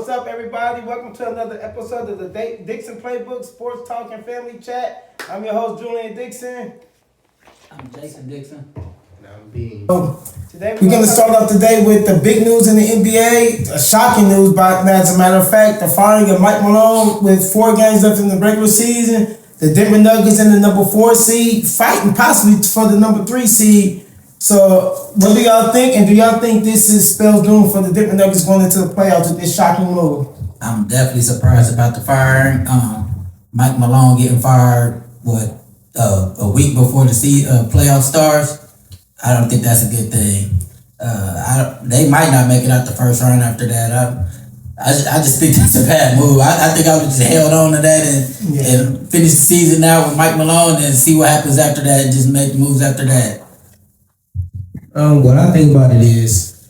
up, everybody? Welcome to another episode of the Dixon Playbook Sports Talk and Family Chat. I'm your host, Julian Dixon. I'm Jason Dixon. And I'm Bean. Today we're going to start off today with the big news in the NBA. Shocking news, as a matter of fact. The firing of Mike Malone with 4 games left in the regular season. The Denver Nuggets in the number 4 seed, fighting possibly for the number 3 seed. So, what do y'all think? And do y'all think this spells doom for the Denver Nuggets going into the playoffs with this shocking move? I'm definitely surprised about the firing. Mike Malone getting fired, a week before the playoff starts? I don't think that's a good thing. They might not make it out the first round after that. I just think that's a bad move. I think I would just held on to that and finish the season now with Mike Malone and see what happens after that and just make moves after that. What I think about it is,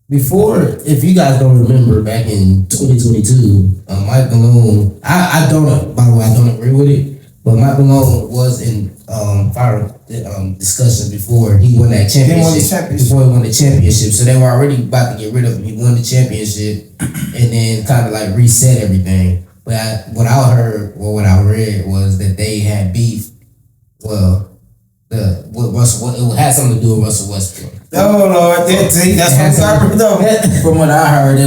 before, if you guys don't remember, back in 2022, Mike Malone, I don't, by the way, I don't agree with it, but Mike Malone was in fire discussions before he won that championship. Before he won the championship, so they were already about to get rid of him. He won the championship, and then kind of like reset everything. But what I heard, or what I read, was that they had beef. Well, with Russell, it had something to do with Russell Westbrook. Oh Lord, that's From what I heard, he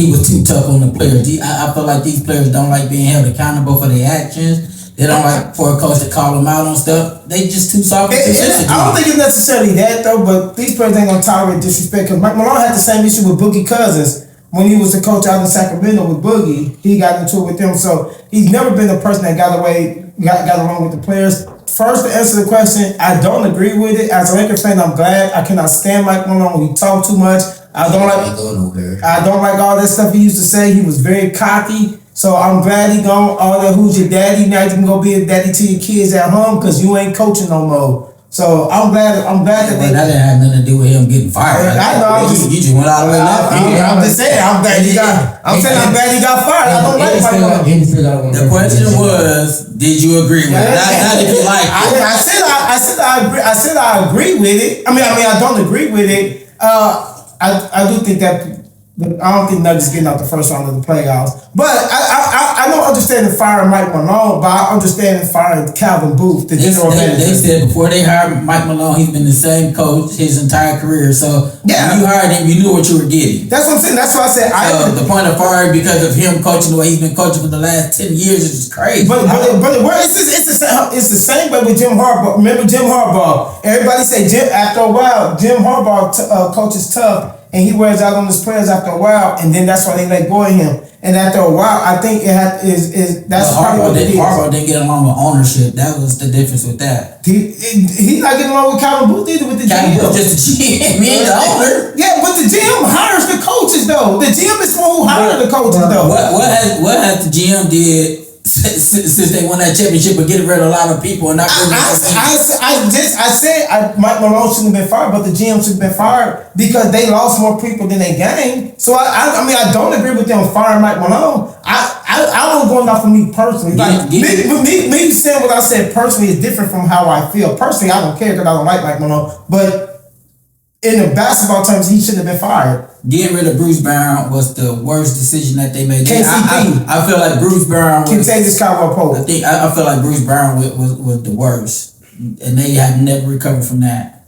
was too tough on the players. I feel like these players don't like being held accountable for their actions. They don't like for a coach to call them out on stuff. They just too soft. I don't think it's necessarily that though, but these players ain't gonna tolerate disrespect. Because Mike Malone had the same issue with Boogie Cousins when he was the coach out in Sacramento with Boogie. He got into it with them, so he's never been a person that got along with the players. First, to answer the question, I don't agree with it. As a Lakers fan, I'm glad. I cannot stand Mike Malone. He talked too much. I don't like all that stuff he used to say. He was very cocky. So I'm glad he gone. All that, who's your daddy? Now you can go be a daddy to your kids at home because you ain't coaching no more. So I'm glad that they. That didn't have nothing to do with him getting fired. I know. You just went out of the I'm just saying. I'm glad he got. I'm glad he got fired. I don't like Mike Malone. The question was, did you agree with it? Not if you like it. I said I agree with it. I mean I don't agree with it. I do think that. I don't think Nuggets getting out the first round of the playoffs. But I don't understand the firing Mike Malone, but I understand the firing Calvin Booth, the general manager. They said before they hired Mike Malone, he's been the same coach his entire career. So when you hired him, you knew what you were getting. That's what I'm saying. That's why I said the point of firing because of him coaching the way he's been coaching for the last 10 years is just crazy. But it's the same way with Jim Harbaugh. Remember Jim Harbaugh? Everybody say after a while, Jim Harbaugh coaches tough. And he wears out on his players after a while, and then that's why they let go of him. And after a while, I think that's probably what it is. Harbaugh didn't get along with ownership. That was the difference with that. He's not getting along with Calvin Booth either with the GM. Just the GM, he ain't the owner. Yeah, but the GM hires the coaches though. The GM is the one who hires the coaches though. What has the GM did since they won that championship but getting rid of a lot of people and not I said Mike Malone shouldn't have been fired, but the GM should have been fired because they lost more people than they gained. So I don't agree with them firing Mike Malone. I don't going off of me personally. Like me saying what I said personally is different from how I feel. Personally, I don't care because I don't like Mike Malone. But in the basketball terms, he shouldn't have been fired. Getting rid of Bruce Brown was the worst decision that they made. KCP. I feel like Bruce Brown was... Contagious Cowboy Pope. I feel like Bruce Brown was the worst. And they have never recovered from that.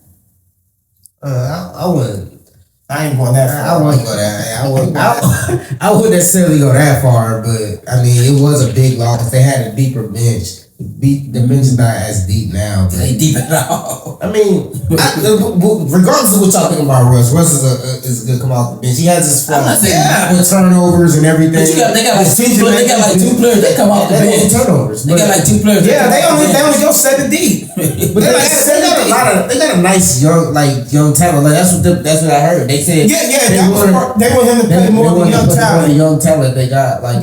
I ain't going that far. I wouldn't go that. I wouldn't necessarily go that far, but I mean, it was a big loss. They had a deeper bench. The bench is not as deep now. It ain't deep at all. I mean, regardless of what y'all think about Russ is good come off the bench. He has his flaws with turnovers and everything. But they got like two players that come off the bench. Turnovers. They got like 2 players. Yeah, they only go 7 deep. But they got a nice young talent. Like that's what I heard. They said they want him to play more than young talent. They got like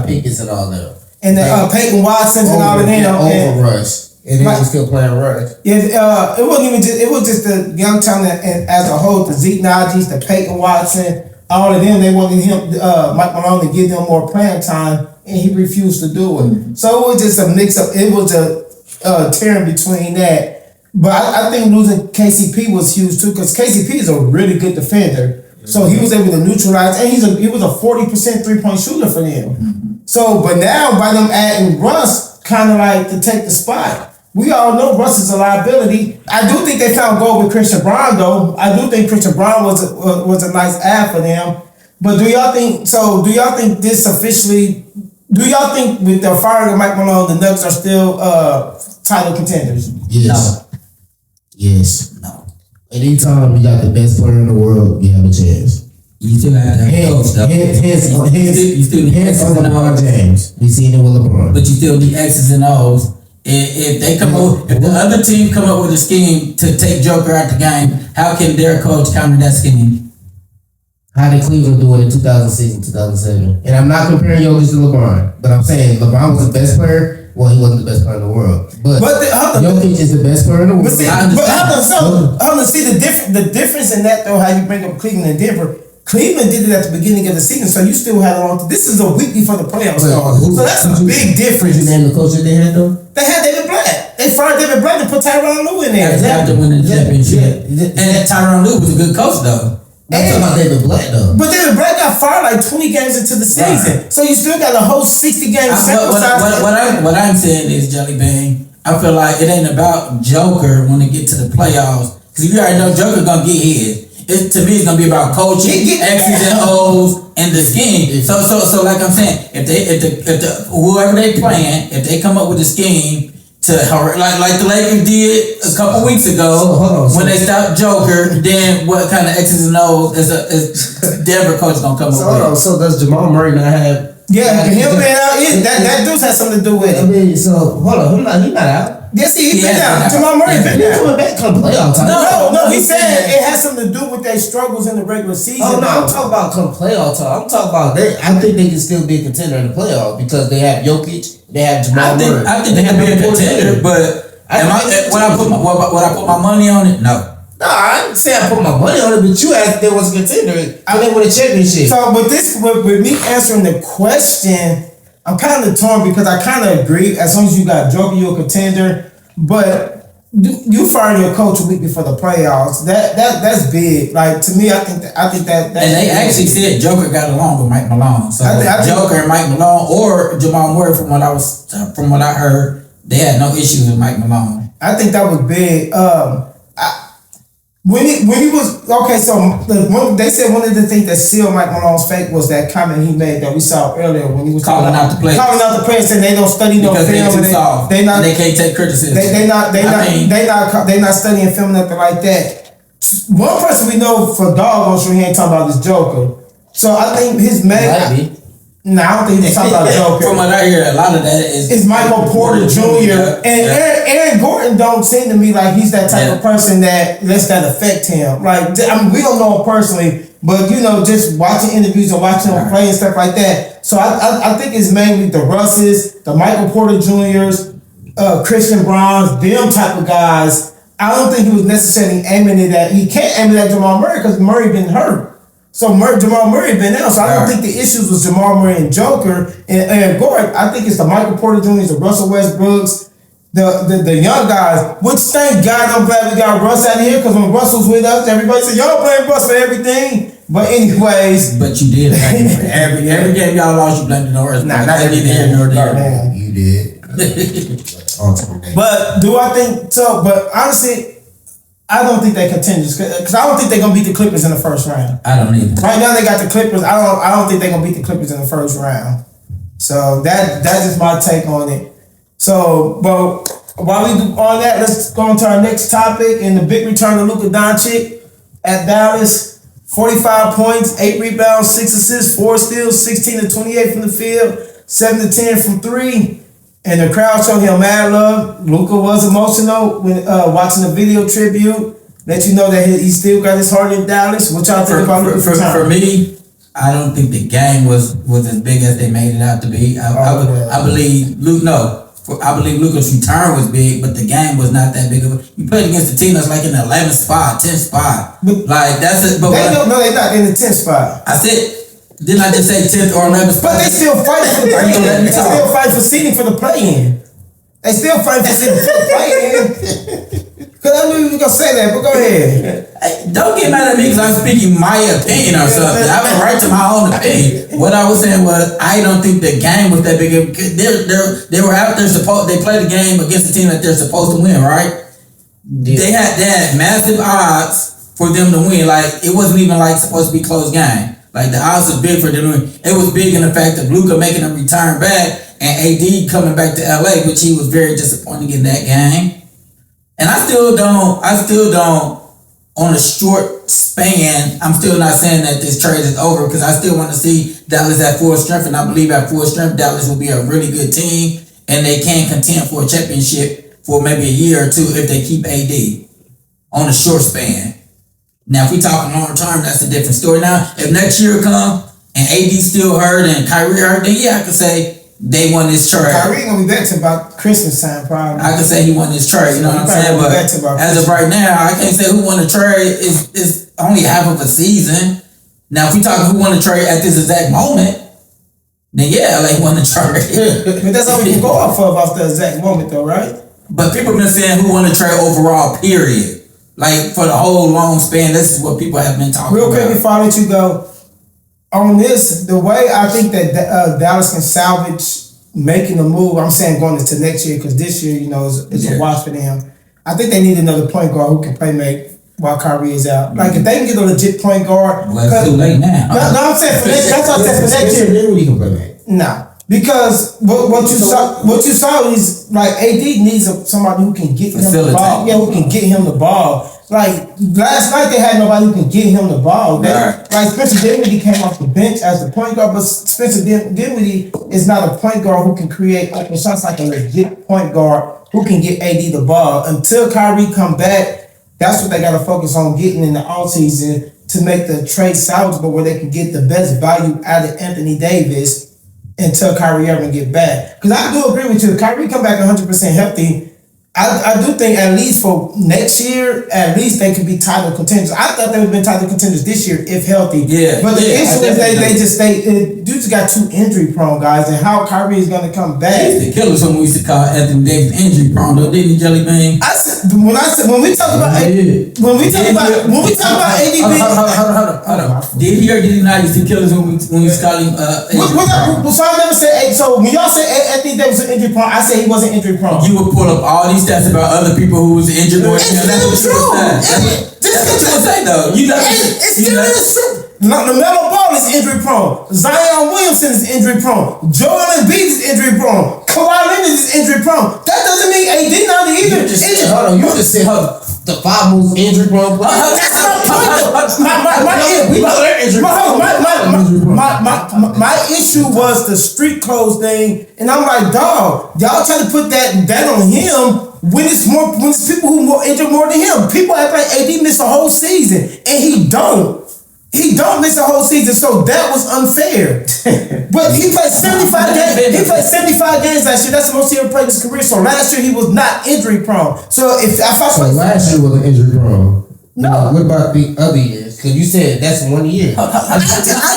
Pickens and all that. And Peyton Watson and all of them. Over Rush. And then he's still playing Rush. Yeah, it wasn't even just, it was just the young talent as a whole, the Zeke Najis, the Peyton Watson, all of them, they wanted him, Mike Malone, to give them more playing time, and he refused to do it. Mm-hmm. So it was just a mix up, it was a tearing between that. But I think losing KCP was huge too, because KCP is a really good defender. So he was able to neutralize, and he was a 40% 3-point shooter for them. So, but now by them adding Russ, kind of like to take the spot. We all know Russ is a liability. I do think they found gold with Christian Braun, though. I do think Christian Braun was a nice add for them. But do y'all think this officially? Do y'all think with the firing of Mike Malone, the Nuggets are still title contenders? Yes. No. Yes. No. Anytime you got the best player in the world, you have a chance. You still have to have a coach, though. You still need Hence X's on and LeBron O's. James. We seen it with LeBron. But you still need X's and O's. If they come up, if the other team come up with a scheme to take Joker out the game, how can their coach counter that scheme? How did Cleveland do it in 2006 and 2007? And I'm not comparing Jokic to LeBron, but I'm saying LeBron was the best player. Well, he wasn't the best player in the world, but Jokic is the best player in the world. See the difference in that though. How you bring up Cleveland and Denver. Cleveland did it at the beginning of the season, so you still had a long. This is a week before the playoffs start, so that's a big difference. Did you name the coach that they had though? They had David Blatt. They fired David Blatt and put Tyronn Lue in there. After winning the championship, and Tyronn Lue was a good coach though. I'm talking about David Blatt though. But David Blatt got fired like 20 games into the season, so you still got a whole 60 games sample size. What I'm saying is, Jelly Bean, I feel like it ain't about Joker when they get to the playoffs, because you already know Joker gonna get his. To me, it's gonna be about coaching, X's and O's, and the scheme. So, like I'm saying, if the whoever they playing, if they come up with a scheme to like the Lakers did a couple weeks ago when they stopped Joker, then what kind of X's and O's is Denver coach gonna come up with? So does Jamal Murray not have? Yeah, him being out, that dude has something to do with it. I mean, so hold on, he's not out. Yes, he's been out. Jamal Murray been He's out. coming back come playoff time. No, he's saying it has something to do with their struggles in the regular season. Oh no, I'm talking about come playoff time. I'm talking about I think they can still be a contender in the playoff because they have Jokic, they have Jamal Murray. I think they can be a contender, but would I put my money on it? No. No, I didn't say I put my money on it, but you asked if there was a contender. I didn't win a championship. So, with me answering the question, I'm kind of torn because I kind of agree. As long as you got Joker, you're a contender. But you fired your coach a week before the playoffs. That's big. Like to me, I think that. And they actually said Joker got along with Mike Malone. So Joker and Mike Malone or Jamal Murray, from what I heard, they had no issues with Mike Malone. I think that was big. When he was okay, so they said one of the things that sealed Mike Malone's fate was that comment he made that we saw earlier when he was calling out the players, saying they don't study no film, they can't take criticism. They not studying film, nothing like that. One person we know for doggone sure he ain't talking about this Joker. So I think his main. No, I don't think he's talking about Joker. From what I hear, a lot of that is Michael Porter Jr. And Aaron Gordon don't seem to me like he's that type of person that lets that affect him. Like, I mean, we don't know him personally, but just watching interviews and watching him play and stuff like that. So I think it's mainly the Russes, the Michael Porter Jr.'s, Christian Browns, them type of guys. I don't think he was necessarily aiming it at. He can't aim it at Jamal Murray because Murray been hurt. So Jamal Murray been out, so I don't think the issues was Jamal Murray and Joker and Gordon. I think it's the Michael Porter Jr.'s, the Russell Westbrooks, the young guys. Which thank God I'm glad we got Russ out of here, because when Russell's with us, everybody said y'all blame Russ for everything. But anyways, but you did every game y'all lost, you blamed it on Russ. Nah, not every game. You did. But do I think so? But honestly, I don't think they contend because I don't think they're gonna beat the Clippers in the first round. I don't either. Right now they got the Clippers. I don't think they're gonna beat the Clippers in the first round. So that's just my take on it. So, but while we do all that, let's go on to our next topic and the big return of Luka Doncic at Dallas. 45 points, 8 rebounds, 6 assists, 4 steals, 16 to 28 from the field, 7 to 10 from 3. And the crowd showed him mad love. Luka was emotional when watching the video tribute. Let you know that he still got his heart in Dallas. What y'all think about Luka? For me, I don't think the game was as big as they made it out to be. I believe Luka's return was big, but the game was not that big of a. You played against the team that's like in the 11th spot, 10th spot. Like that's it. But they're not in the 10th spot. I said. Didn't I just say 10th or 11th spot? But they still fight for seating for the play-in. They still fight for seating for the play-in. Cause I knew you were gonna say that, but go ahead. Hey, don't get mad at me because I'm speaking my opinion or something. I have a right to my own opinion. What I was saying was I don't think the game was that big. They were out there they played the game against the team that they're supposed to win, right? Yeah. They had massive odds for them to win. Like it wasn't even like supposed to be close game. Like the odds was big for them to win. It was big in the fact of Luka making a return back and AD coming back to LA, which he was very disappointing in that game. And I still don't, on a short span, I'm still not saying that this trade is over because I still want to see Dallas at full strength. And I believe at full strength, Dallas will be a really good team and they can contend for a championship for maybe a year or two if they keep AD on a short span. Now, if we talking long term, that's a different story. Now, if next year come and AD still hurt and Kyrie hurt, then yeah, I could say they won this trade. Kyrie gonna be back to about Christmas time, probably. I could say he won this trade, you know what I'm saying? But as of right now, I can't say who won the trade. It's only half of a season. Now, if we talk who won the trade at this exact moment, then yeah, LA won the trade. But that's all we can go off the exact moment, though, right? But people have been saying who won the trade overall, period. Like for the whole long span, this is what people have been talking about. Real quick before I let you go, on this, the way I think that Dallas can salvage making a move, I'm saying going into next year, because this year, is a wash for them. I think they need another point guard who can play make while Kyrie is out. Like if they can get a legit point guard. Well, it's too late now. No, I'm saying for next, that's what I'm saying for next year. Then he can play make. Nah. Because what you saw is like AD needs somebody who can get him the ball. Yeah, who can get him the ball. Like last night they had nobody who can get him the ball. Like Spencer Dinwiddie came off the bench as the point guard, but Spencer Dinwiddie is not a point guard who can create open shots like a legit point guard who can get AD the ball. Until Kyrie come back, that's what they got to focus on getting in the offseason to make the trade salvageable where they can get the best value out of Anthony Davis until Kyrie ever get back. Because I do agree with you. If Kyrie come back 100% healthy, I do think at least for next year, at least they could be title contenders. I thought they would have been title contenders this year if healthy. Yeah. But the issue is dudes got too injury prone, guys, and how Kyrie is going to come back. He used to kill us when we used to call Anthony Davis injury prone, though, didn't he, Jelly Bean? When we talk about AD, hold on. Did he or did he not used to kill us when we used to call him so I never said. So when y'all say Anthony Davis was injury prone, I said he wasn't injury prone. You would pull up all these stats about other people who was injured more. It's still true. That's what you would say, though. It still is true. LaMelo Ball is injury prone. Zion Williamson is injury prone. Joel Embiid is injury prone. Kawhi Leonard is injury prone. That doesn't mean AD not either. You just said the five most injury prone players. That's my point. My issue was the street clothes thing, and I'm like, dog, y'all trying to put that on him when it's people who more injured more than him. People act like AD missed a whole season, and he don't. He don't miss a whole season, so that was unfair. But he played 75 games. He played 75 games last year. That's the most he ever played in his career. So last year he was not injury prone. So last year wasn't injury prone. No. What about the other years? Because you said that's 1 year. I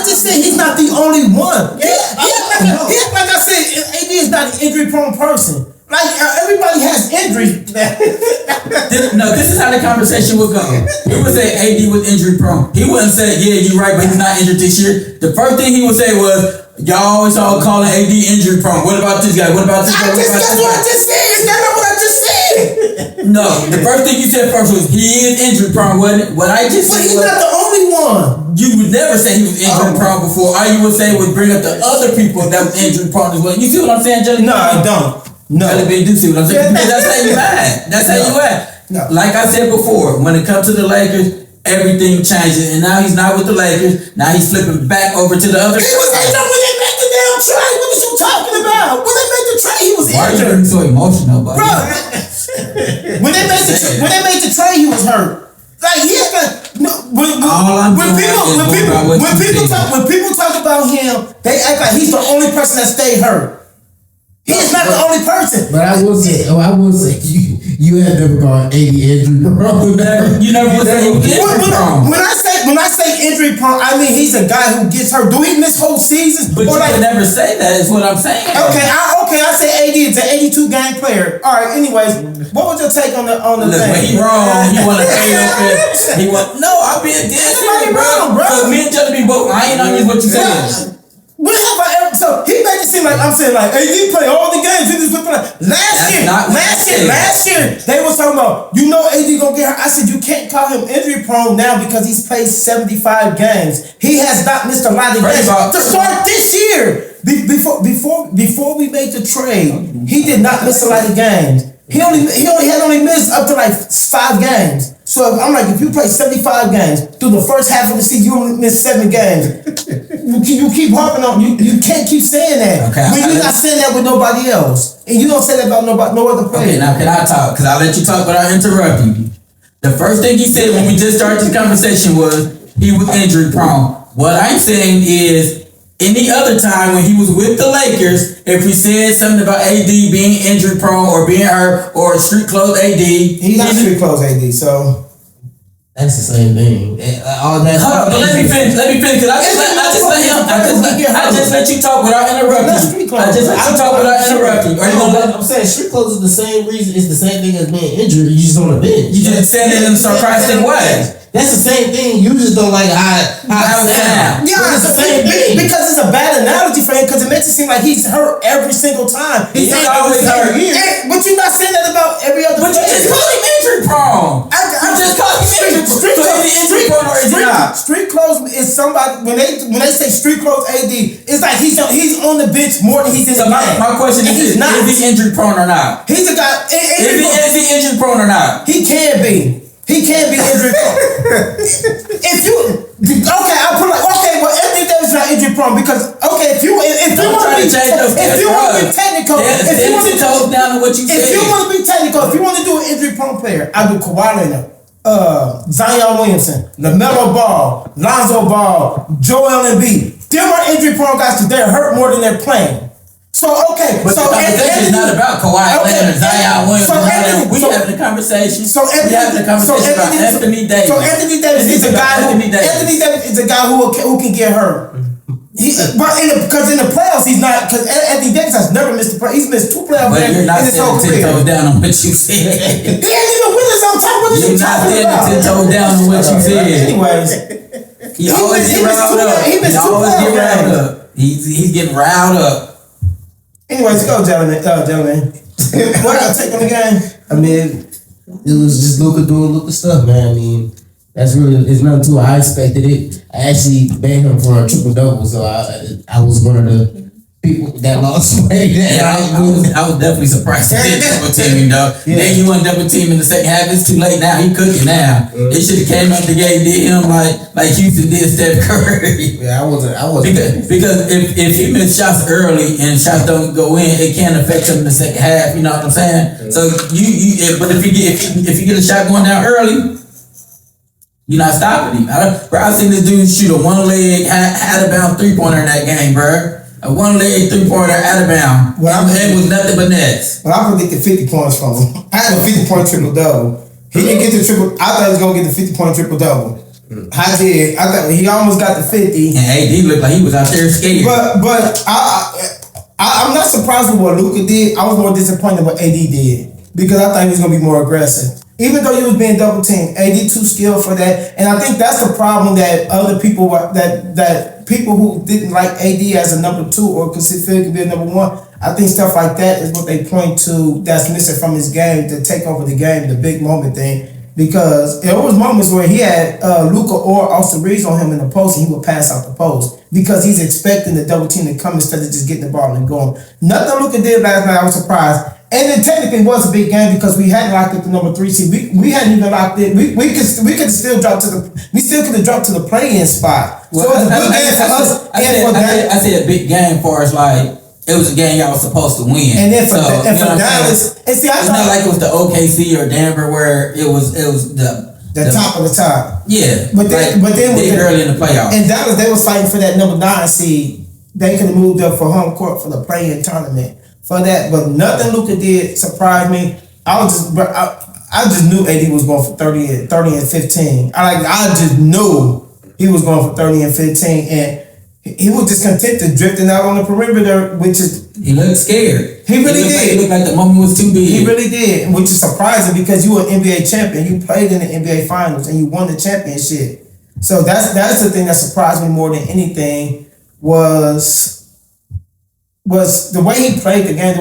just said he's not the only one. Like I said, AD is not an injury prone person. Like everybody has injuries. This is how the conversation would go. He would say AD was injury prone. He wouldn't say, yeah, you're right, but he's not injured this year. The first thing he would say was, y'all always all calling AD injury prone. What about this guy? What about this guy? That's what I just said. Is that not what I just said? No, the first thing you said first was he is injury prone, wasn't it? What I just said was, he's not the only one. You would never say he was injury prone before. All you would say was bring up the other people that was injury prone as well. You see what I'm saying, Jelly? No, I don't. No. Jelly Bean do see what I'm saying. Because that's how you act. That's how you act. No. Like I said before, when it comes to the Lakers, everything changes. And now he's not with the Lakers. Now he's flipping back over to the other side. He was injured when they made the damn trade. What was you talking about? When they made the trade, he was injured. Why are you getting so emotional, buddy? Bro, when they made the trade, he was hurt. Like when people talk about him, they act like he's the only person that stayed hurt. He's not the only person. But I will say you had never called AD injury prone. You never would say injury prone. When I say injury prone, I mean he's a guy who gets hurt. Do he miss whole seasons? But you would never say that. Is what I'm saying. Okay, okay, I say AD is an 82 game player. All right. Anyways, what was your take on the Look, thing? when he wrong, he want to stay up there. He want no. I'm being dead serious, wrong, bro. So me and Judge be both lying on you. What you saying? So he made it seem like I'm saying like AD play all the games. He just play. Last year they was talking about AD gonna get hurt. I said you can't call him injury prone now because he's played 75 games. He has not missed a lot of games to start this year. Before we made the trade, he did not miss a lot of games. He only missed up to like 5 games. So I'm like, if you play 75 games through the first half of the season, you only missed 7 games. You keep harping on you can't keep saying that when you're not saying that with nobody else, and you don't say that about no other player. Okay, now can I talk? Because I let you talk without interrupting you. The first thing he said when we just started this conversation was he was injury prone. What I'm saying is, any other time when he was with the Lakers, if we said something about AD being injury prone or being hurt or street clothes AD, he's not street clothes AD, so. That's the same thing. All that. Hold on, but let me finish. Because I just let you talk without interrupting. I just let you talk without interrupting. I'm saying street clothes is the same reason. It's the same thing as being injured. You just on a bench. You just said it in a sarcastic way. That's the same thing. You just don't like how it sounds. Yeah, it's the same thing. Because it's a bad analogy for him because it makes it seem like he's hurt every single time. He's always hurt. But you're not saying that about every other player. But you just called him injury prone. You just called him injury prone. So is he injury prone or is he not? Street clothes is somebody when they say street clothes AD, it's like he's on the bench more than he's in the game. My question is he injury prone or not? He's a guy. Is he injury prone or not? He can be. He can't be injury prone. Well, Anthony Davis is not injury prone because if you want to be technical, if you want to do an injury prone player, I do Kawhi Leonard, Zion Williamson, LaMelo Ball, Lonzo Ball, Joel Embiid. Them are injury prone guys because they're hurt more than they're playing. So but the conversation is not about Kawhi Leonard, Zion Williamson. We having a conversation. We having a conversation about Anthony Davis. So Anthony Davis is a guy who can get hurt. Because in the playoffs he's not. Because Anthony Davis has never missed a play. He's missed 2 playoff games in his whole career. You're not 10 toes down on what you said. He ain't even with us on top. What are you talking about? You're not 10 toes down on what you said. Anyways, he always get riled up. He's getting riled up. Anyways, go, gentlemen. What y'all take on the game? I mean, it was just Luka doing Luka stuff, man. I mean, it's nothing to it. I expected it. I actually bet him for a triple double, so I was one of the people that lost weight. I was definitely surprised he did double teaming though. Yeah. Then you want double team in the second half. It's too late now. He cooking now. It should have came up the game, did him like Houston did Steph Curry. Yeah, I wasn't. Because if he missed shots early and shots don't go in, it can affect him in the second half. You know what I'm saying? So but if you get a shot going down early, you're not stopping him. I've seen this dude shoot a one leg out of bounds 3-pointer in that game, bro. A one leg 3-pointer out of bounds. It was nothing but nets. Well, I predicted 50 points from him. I had a 50-point triple double. He didn't get the triple. I thought he was gonna get the 50-point triple double. I did. I thought he almost got the 50. And AD looked like he was out there scared. But I'm not surprised with what Luka did. I was more disappointed with what AD did because I thought he was gonna be more aggressive. Even though he was being double teamed, AD too skilled for that, and I think that's the problem that other people that people who didn't like AD as a number 2 or consider he could be a number 1. I think stuff like that is what they point to that's missing from his game to take over the game, the big moment thing. Because there was moments where he had Luka or Austin Reeves on him in the post, and he would pass out the post because he's expecting the double team to come instead of just getting the ball and going. Nothing Luka did last night. I was surprised. And it technically was a big game because we hadn't locked it to number 3 seed. We hadn't even locked it. We could still drop to the play-in spot. So it was a good game for us. I said a big game for us. Like it was a game y'all was supposed to win. And then for Dallas, it's not like it was the OKC or Denver where it was the top of the top. Yeah, but then early in the playoffs. In Dallas, they were fighting for that number 9 seed. They could have moved up for home court for the play-in tournament. For that, but nothing Luka did surprised me. I just knew AD was going for 30 and 15. I just knew he was going for 30 and 15, and he was just content to drifting out on the perimeter, which is He looked scared. He really did. He looked like the moment was too big. He really did, which is surprising because you were an NBA champion. You played in the NBA Finals and you won the championship. So that's the thing that surprised me more than anything was the way he played the game,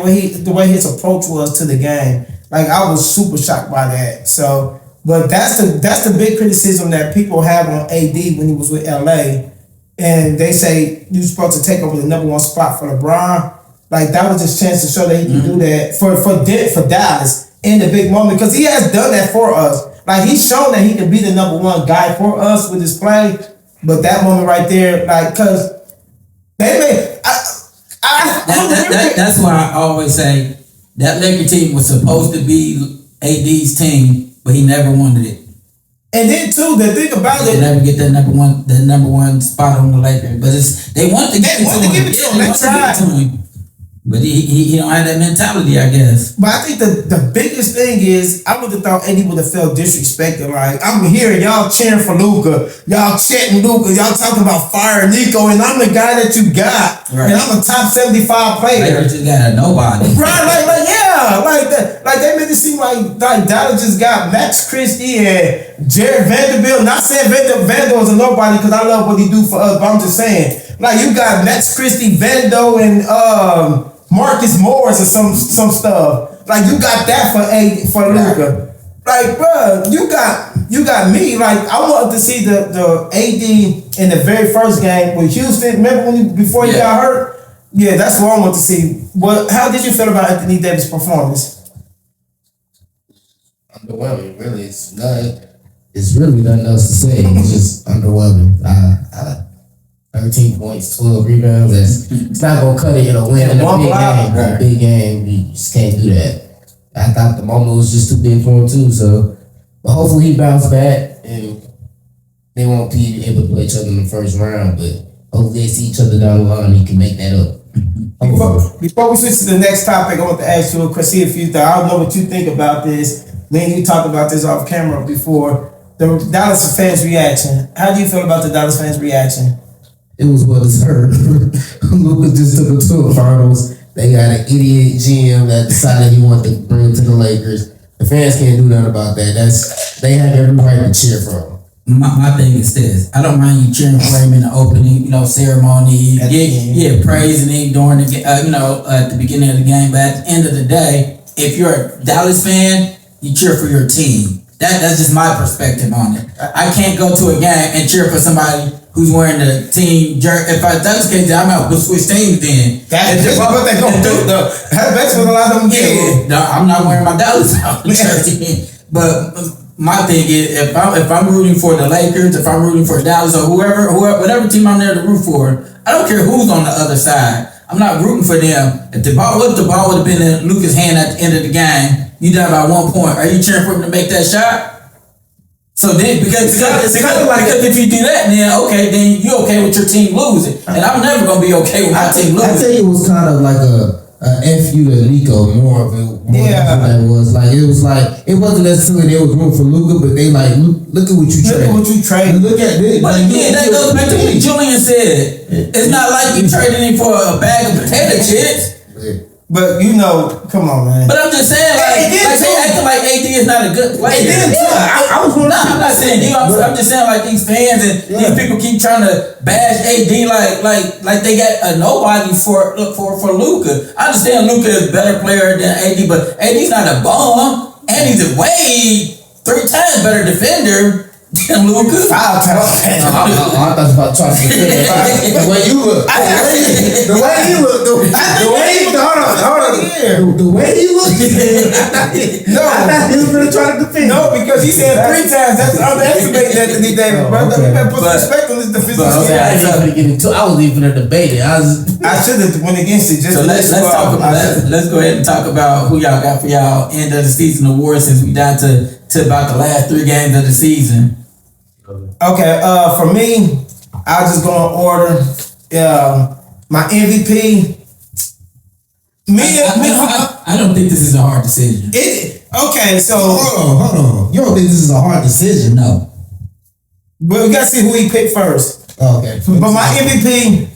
the way his approach was to the game. Like I was super shocked by that. So, but that's the big criticism that people have on AD when he was with LA, and they say you're supposed to take over the number one spot for LeBron. Like that was his chance to show that he can do that for Dallas in the big moment because he has done that for us. Like he's shown that he can be the number one guy for us with his play. But that moment right there, like, because they made. That's why I always say that Laker team was supposed to be AD's team, but he never wanted it. And then too, the thing about They it, never get that number one spot on the Lakers, but they want to give it to him. They tried. But he don't have that mentality, I guess. But I think the biggest thing is I would have thought Eddie would have felt disrespected. Like I'm hearing y'all cheering for Luka, y'all chanting Luka, y'all talking about fire Nico, and I'm the guy that you got, and I'm a top 75 player. Like just got a nobody, right? Like yeah, like that. Like they made it seem like Dallas just got Max Christie and Jared Vanderbilt. Not saying Vando is a nobody because I love what he do for us, but I'm just saying like you got Max Christie, Vando, and Marcus Morris or some stuff. Like you got that for Luka. Like, bro, you got me. Like I wanted to see the AD in the very first game with Houston. Remember before he got hurt? Yeah, that's what I want to see. How did you feel about Anthony Davis' performance? Underwhelming, really. It's really nothing else to say. It's just underwhelming. 13 points, 12 rebounds. It's not gonna cut it in a win in a big game. In a big game, you just can't do that. I thought the moment was just too big for him too. So, but hopefully he bounced back and they won't be able to play each other in the first round. But hopefully they see each other down the line and he can make that up. Before we switch to the next topic, I want to ask you, Chris, see if you I don't know what you think about this. Me and you talked about this off camera before. The Dallas fans' reaction. How do you feel about the Dallas fans' reaction? It was well deserved. Luka just took them to the finals. They got an idiot GM that decided he wanted to bring it to the Lakers. The fans can't do nothing about that. They have every right to cheer for him. My thing is this. I don't mind you cheering for him in the opening, ceremony. Praising him during the at the beginning of the game. But at the end of the day, if you're a Dallas fan, you cheer for your team. That's just my perspective on it. I can't go to a game and cheer for somebody who's wearing the team jersey. If that's the case, I'm out to switch teams then. That's what they gonna do though. That's what a lot of them do. No, I'm not wearing my Dallas jersey. But my thing is, if I'm rooting for the Lakers, if I'm rooting for Dallas or whoever, whatever team I'm there to root for, I don't care who's on the other side. I'm not rooting for them. If the ball would have been in Luka's hand at the end of the game, you down by 1 point. Are you cheering for him to make that shot? So then, because if you do that, then you okay with your team losing, and I'm never gonna be okay with my team losing. I think it was kind of like a FU to Nico more of it. That was like it wasn't necessarily they was rooting for Luka, but they like look at what you traded. Look at this. But again, that goes back to what Julian said. It's not like you traded him for a bag of potato chips. But come on, man. But I'm just saying, they acting like AD is not a good player. I'm not saying you. I'm just saying, like these fans and these people keep trying to bash AD like they got a nobody for Luka. I understand Luka is a better player than AD, but AD's not a bum, and he's a way 3 times better defender. Luka, 5 times. I thought you were about to try to defend it. The way you look. The way he looked. The way he looked. No. I thought he was going to try to defend. No, because he said 3 times. That's underestimating Anthony Davis, bro. You better put some respect on this defensive skill. I was even a debate. I should have went against it. Let's go ahead and talk about who y'all got for y'all end of the season awards since we down to about the last 3 games of the season. Okay, for me, I'll just go in order. My MVP. I don't think this is a hard decision. Okay, so hold on. You don't think this is a hard decision? No. But we gotta see who he picked first. Okay. But my MVP,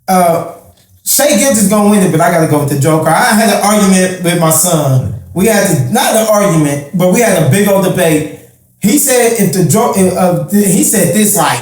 Shea Gilgeous gonna win it, but I gotta go with the Joker. I had an argument with my son. We had not an argument, but we had a big old debate. He said if the Joker, he said this like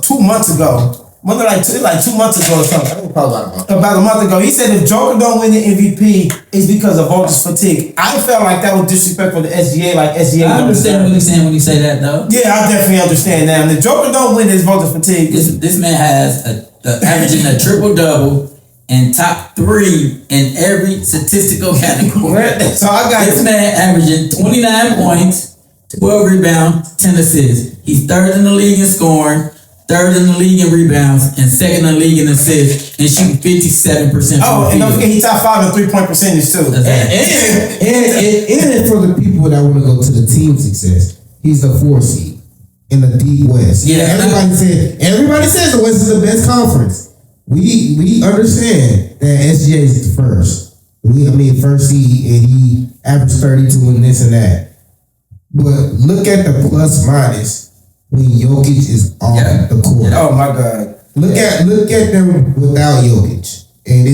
2 months ago. Like 2 months ago or something. About a month ago. He said if Joker don't win the MVP, it's because of voters fatigue. I felt like that was disrespectful to SGA. Like SGA. I understand what he's saying when he say that though. Yeah, I definitely understand that. And the Joker don't win, it's voters fatigue. This man has averaging a triple double and top 3 in every statistical category. So I got this man averaging 29 points, 12 rebounds, 10 assists. He's third in the league in scoring, third in the league in rebounds, and second in the league in assists, and shooting 57%. Oh, and don't forget he top 5 in 3-point percentage too. And for the people that want to go to the team success, he's the 4 seed in the deep West. Yeah, everybody says the West is the best conference. We understand that SGA is the first. First seed, and he averaged 32 and this and that. But look at the plus minus when Jokic is off the court. Oh my God! Look at them without Jokic, and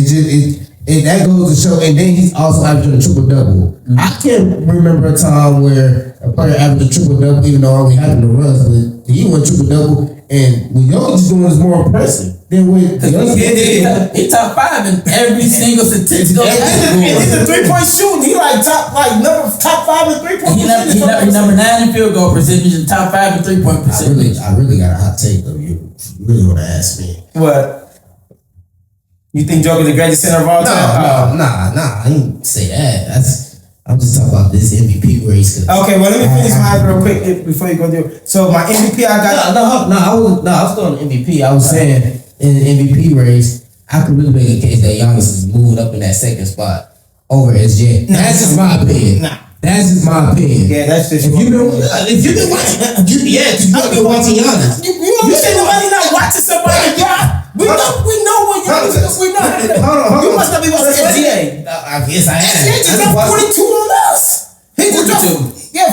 and that goes to show. And then he's also averaging a triple double. Mm-hmm. I can't remember a time where a player averaged a triple double, even though it only happened to Russ, but he went triple double. And what Jokic is doing is more impressive than what the other guy. He top 5 in every single statistical category. In the 3-point shooting, he like top 5 in 3-point. He number 9 in field goal percentage and top 5 in 3-point percentage. I really got a hot take though. You really want to ask me what? You think Joker's the greatest center of all time? Nah. I didn't say that. I'm just talking about this MVP race. Okay, well let me finish mine real quick before you go do it. So my MVP, I got. I was still on the MVP. I was saying in the MVP race, I could really make a case that Giannis is moving up in that second spot over SJ. That's just my opinion. That's just my opinion. Yeah, that's just. If you've been watching, you've been watching Giannis. You say nobody not watching somebody, y'all. We know what Giannis is. We know. Hold on. You must not be watching SGA. I guess I am. SGA just dropped 42 on us. He just dropped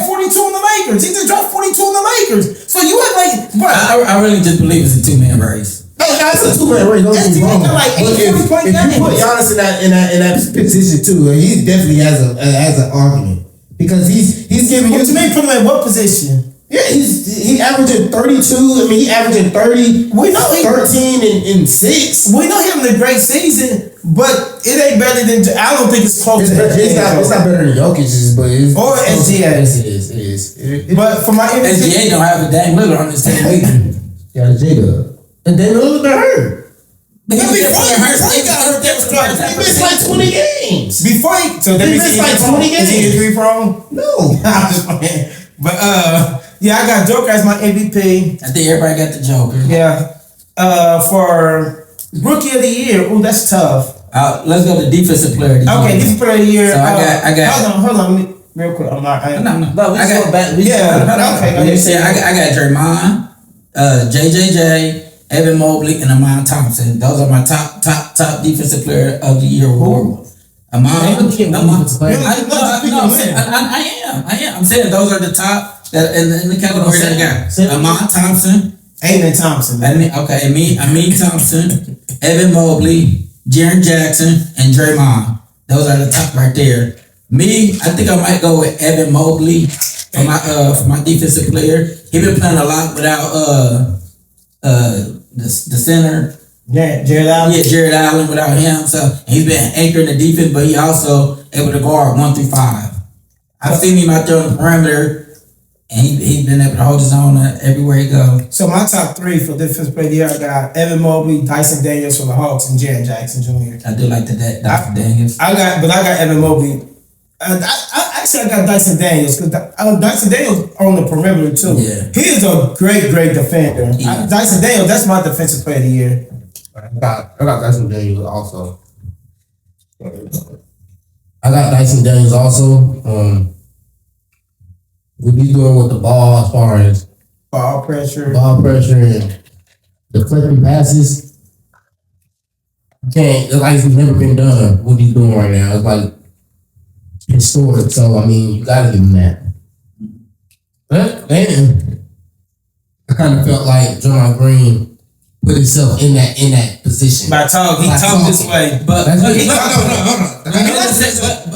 42 on the Lakers. He just dropped 42 on the Lakers. So you act like, bro. I really just believe it's a 2-man race. No, it's a 2-man race. Don't get me wrong. Like But if you put Giannis in that position too, he definitely has an argument because he's giving you. What you mean put him in what position? Yeah, he averaging 32. He averaging 30. We know 13 and 6. We know him in a great season, but it ain't better than. I don't think it's close. It's not better than Jokic's, but it's or SGA. It is. But for my SGA don't have a Dame Lillard on his team either. Yeah, the J-Dub. And Dame Lillard got hurt. But before he got hurt, he missed like 20 games. Before he missed like 20 games. Is he injury prone? No. I'm just playing. But yeah, I got Joker as my MVP. I think everybody got the Joker. Yeah. For Rookie of the Year, ooh, that's tough. Let's go to Defensive Player of the Year. Okay, Defensive Player of the Year. So I got. Hold on, real quick. I'm not. No. I got. Okay. I got Draymond, JJJ, Evan Mobley, and Amon Thompson. Those are my top Defensive Player of the Year award. I am. I'm saying those are the top that in the category that I got. Amon Thompson, Amen Thompson. Amin Thompson, Evan Mobley, Jaren Jackson, and Draymond. Those are the top right there. Me, I think I might go with Evan Mobley for my defensive player. He been playing a lot without the center. Yeah, Jared Allen. Yeah, Jared Allen without him. So he's been anchoring the defense, but he also able to guard 1 through 5. I've seen him out there on the perimeter, and he's been able to hold his own everywhere he goes. So my top 3 for Defensive Player of the Year, I got Evan Mobley, Dyson Daniels from the Hawks, and Jaren Jackson Jr. I do like that Dyson Daniels. I got Evan Mobley. I got Dyson Daniels because Dyson Daniels on the perimeter too. Yeah, he is a great defender. Yeah. Dyson Daniels, that's my Defensive Player of the Year. I got Dyson Daniels also. I got Dyson Daniels also. What he's doing with the ball as far as ball pressure and deflecting passes. It's like it's never been done. What he's doing right now, it's like historic. So I mean, you gotta give him that. But then I kind of felt like John Green put himself in that position. He talked this way. But That's what he, hold on.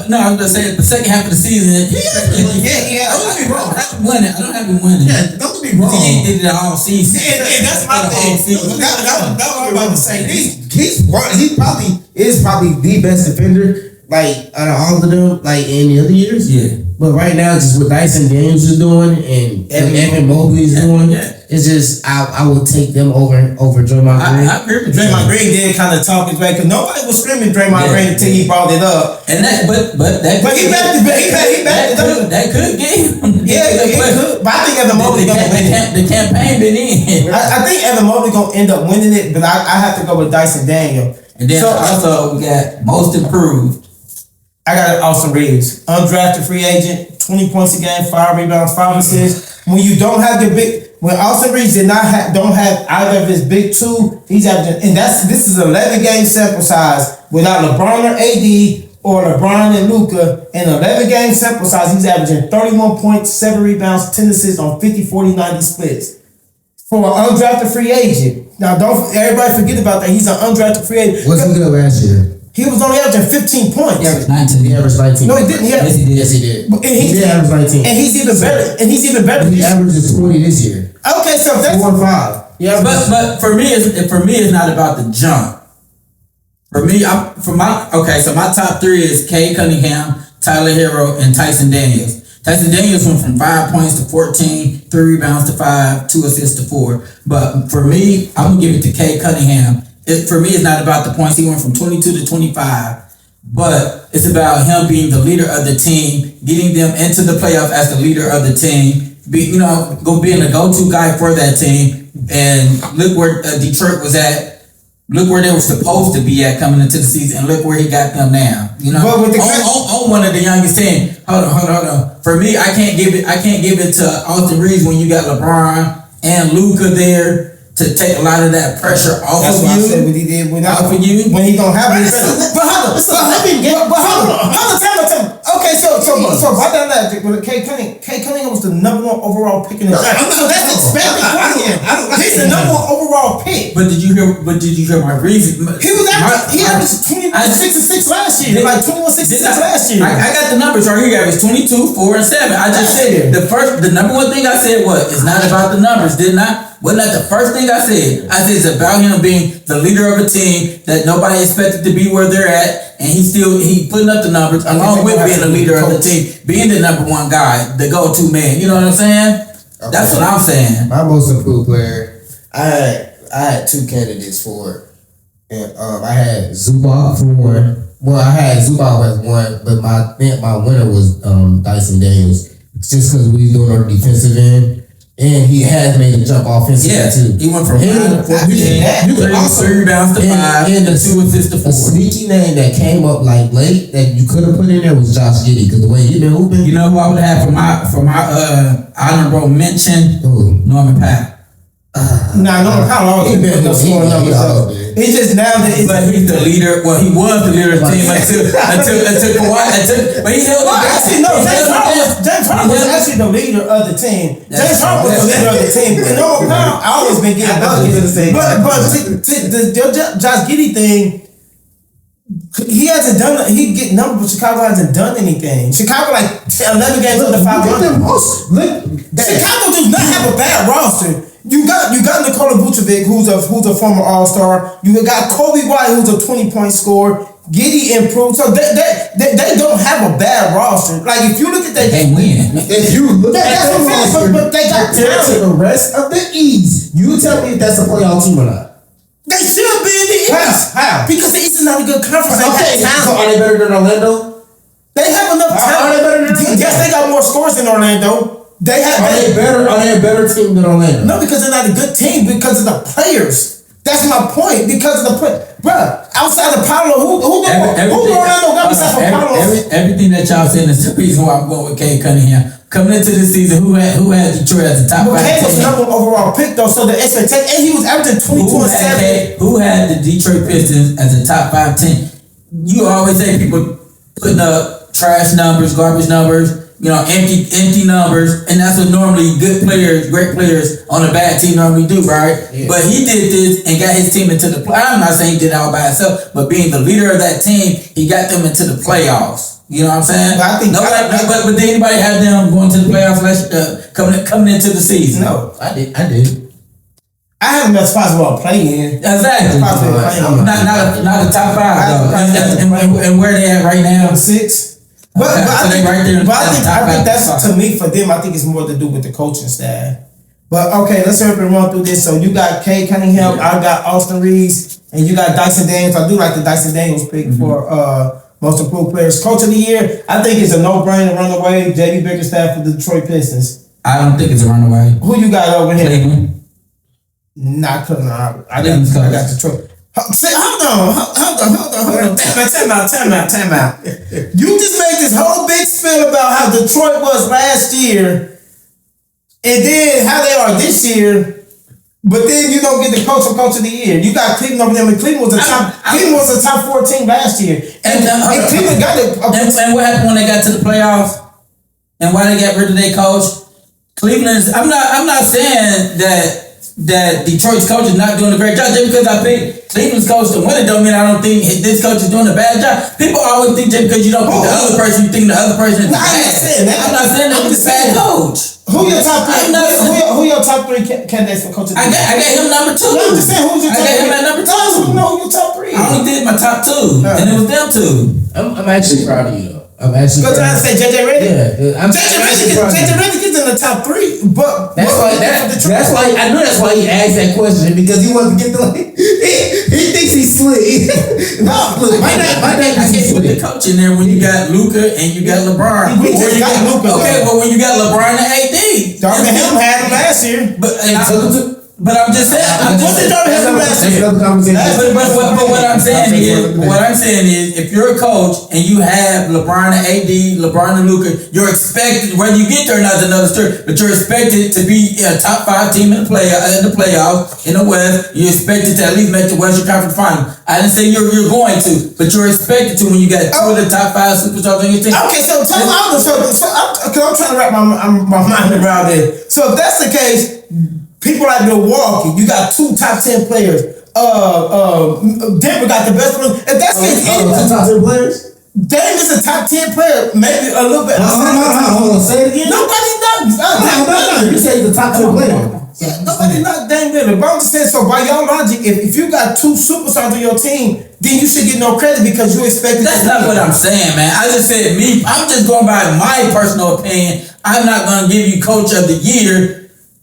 no, I was gonna say the second half of the season. Yeah. Don't get me wrong. Winning. I don't have him winning. Yeah, don't get me wrong. He did it all season. And that's my thing. That's what I'm about to say. He probably is the best defender, like out of all of them, like in the other years. Yeah. But right now, just what Dyson Daniels is doing and Evan Mobley is doing, it's just I would take them over Draymond Green. I agree with Draymond Green did kind of talk his way because nobody was screaming Draymond Green until he brought it up. And that, but he backed it up. That could get him. Yeah, it could. But I think Evan Mobley gonna win it. The campaign been in. I think Evan Mobley gonna end up winning it, but I have to go with Dyson Daniel. And then also we got most improved. I got Austin Reeves, undrafted free agent, 20 points a game, 5 rebounds, 5 assists. When you don't have when Austin Reeves don't have either of his big two, he's averaging, and this is 11 game sample size without LeBron or AD or LeBron and Luka. In 11 game sample size, he's averaging 31 points, 7 rebounds, 10 assists on 50, 40, 90 splits. For an undrafted free agent. Now don't everybody forget about that. He's an undrafted free agent. What's he good last year? He was only averaging 15 points. He averaged 19. He averaged 19. No, he didn't. Yes, he did. And he did average 19. And he's even better. He averages 20 this year. Okay, so that's 4-5. Yeah, but for me, it's not about the jump. For me, so my top 3 is Cade Cunningham, Tyler Hero, and Tyson Daniels. Tyson Daniels went from 5 points to 14, 3 rebounds to 5, 2 assists to 4. But for me, I'm gonna give it to Cade Cunningham. For me, it's not about the points. He went from 22 to 25, but it's about him being the leader of the team, getting them into the playoffs as the leader of the team, being the go-to guy for that team. And look where Detroit was at. Look where they were supposed to be at coming into the season, and look where he got them now. On one of the youngest team. Hold on. For me, I can't give it to Austin Reeves when you got LeBron and Luka there to take a lot of that pressure off of you. That's what I said what he did when he don't have it. But hold on. Tell me. Okay, so by that logic, but Cade Cunningham was the number 1 overall pick in the draft. So that's expected for him. He's the number 1 overall pick. But did you hear my reason? He averaged 21 6 and 6 last year. Like 21 6 and 6 last year. I got the numbers right here. He averaged 22, 4, and 7. I just said the number 1 thing I said was it's not about the numbers, didn't I? Wasn't that the first thing I said? I said it's about him being the leader of a team that nobody expected to be where they're at, and he putting up the numbers along with being the leader of the team, being the number 1 guy, the go-to man. You know what I'm saying? Okay. That's what I'm saying. My most improved player, I had 2 candidates for it, and I had Zubac for 1. Well, I had Zubac as 1, but my winner was Dyson Daniels, just because we was doing our defensive end. And he has made a jump offensively too. He went from 9 to 14, 3 rebounds to 5, and 2 assists to 4. A sneaky name that came up like late that you could have put in there was Josh Giddey, because the way he been hooping. You know who I would have for my honorable mention? Norman Powell. Norman Powell always been the scoring numbers. He just now that but he's the leader. Well, he was the leader of the team until Kawhi. But he held it. Actually, no. James Harden was actually the leader of the team. James Harden was the leader of the team. And Norman Powell always been getting buckets. But Josh Giddey thing, he hasn't done. He get numbers, but Chicago hasn't done anything. Chicago 11 games under 500. Chicago does not have a bad roster. You got Nikola Vucevic, who's a former All-Star. You got Kobe White, who's a 20-point scorer. Giddey improved, so they don't have a bad roster. Like if you look at that, they win. If you look at that roster, but they got talent. To the rest of the East, you tell me if that's a playoff team or not. They should be in the East. How? Because the East is not a good conference. Okay, so are they better than Orlando? They have enough talent. Are they better than Orlando? Yes, they got more scores than Orlando. Are they a better team than Orlando? No, because they're not a good team. Because of the players. That's my point. Because of the play, bruh. Outside of Paolo, who Orlando got besides for Paolo? Everything that y'all saying is the reason why I'm going with Cade Cunningham. Coming into this season, who had Detroit as the top 5? Cade was the number 1 overall pick though, so the expectation, and he was averaging 22 and 7. Who had the Detroit Pistons as a top 5 team? You always say people putting up trash numbers, garbage numbers. empty numbers, and that's what normally good players, great players on a bad team normally do, right? Yeah. But he did this and got his team into the play. I'm not saying he did it all by himself, but being the leader of that team, he got them into the playoffs. You know what I'm saying? But I think but did anybody have them going to the playoffs coming into the season? No, I did. I haven't as possible play-in. Exactly. Not the top 5 though. And where they at right now? 6. But I think that's, to me, for them, I think it's more to do with the coaching staff. But okay, let's hurry up and run through this. So you got Kay Cunningham, I got Austin Reeves, and you got Dyson Daniels. I do like the Dyson Daniels pick for most improved players. Coach of the year, I think it's a no-brainer runaway. JB Bickerstaff for the Detroit Pistons. I don't think it's a runaway. Who you got over here? Cleveland. Not Cleveland. I got Detroit. Hold on. Time out. You just made this whole big spill about how Detroit was last year and then how they are this year, but then you don't get the coach of the year. You got Cleveland over there, and Cleveland was a top 14 last year. And Cleveland got it. And what happened when they got to the playoffs? And why they got rid of their coach? Cleveland's I'm not saying that Detroit's coach is not doing a great job. Just because I pick Cleveland's coach to win it don't mean I don't think this coach is doing a bad job. People always think just because you don't pick the other person, you think the other person is bad. I'm not saying that he's a bad coach. Who your top 3? Who your top 3 candidates for coach of the year? I got him number 2. No, I'm just saying, who's your top 3? I got him at number 2. No, your top 3. I only did my top 2, and it was them 2. I'm actually proud of you though. I'm actually. But I say JJ Redick. Yeah, JJ Redick is in the top 3, but that's why I know that's why he asked that question, because he wants to get the he thinks he's slick. No, look, my dad I can't put the coach in there when you got Luka and you got LeBron. Okay, but when you got LeBron and AD, Darvin Ham had him last year, but I'm just saying. What did Darvin Ham last year? But what I'm saying is, if you're a coach and you have LeBron and AD, LeBron and Luka, you're expected, whether you get there or not is another story, but you're expected to be a top 5 team in the playoffs in the West. You're expected to at least make the Western Conference Final. I didn't say you're going to, but you're expected to when you got 2 of the top 5 superstars on your team. Okay, so I'm trying to wrap my mind around it. So if that's the case, people like Milwaukee, you got 2 top 10 players. Denver got the best one. If that's the case, 2 top 10 players? Dame is a top 10 player, maybe a little bit. Hold on, say it again. Nobody knows. No. You say the top 10 player. Yeah, nobody knows Dame Lillard. But I'm just saying, so by your logic, if you got 2 superstars on your team, then you should get no credit because you expected. That's not what I'm saying, man. I just said I'm just going by my personal opinion. I'm not going to give you coach of the year.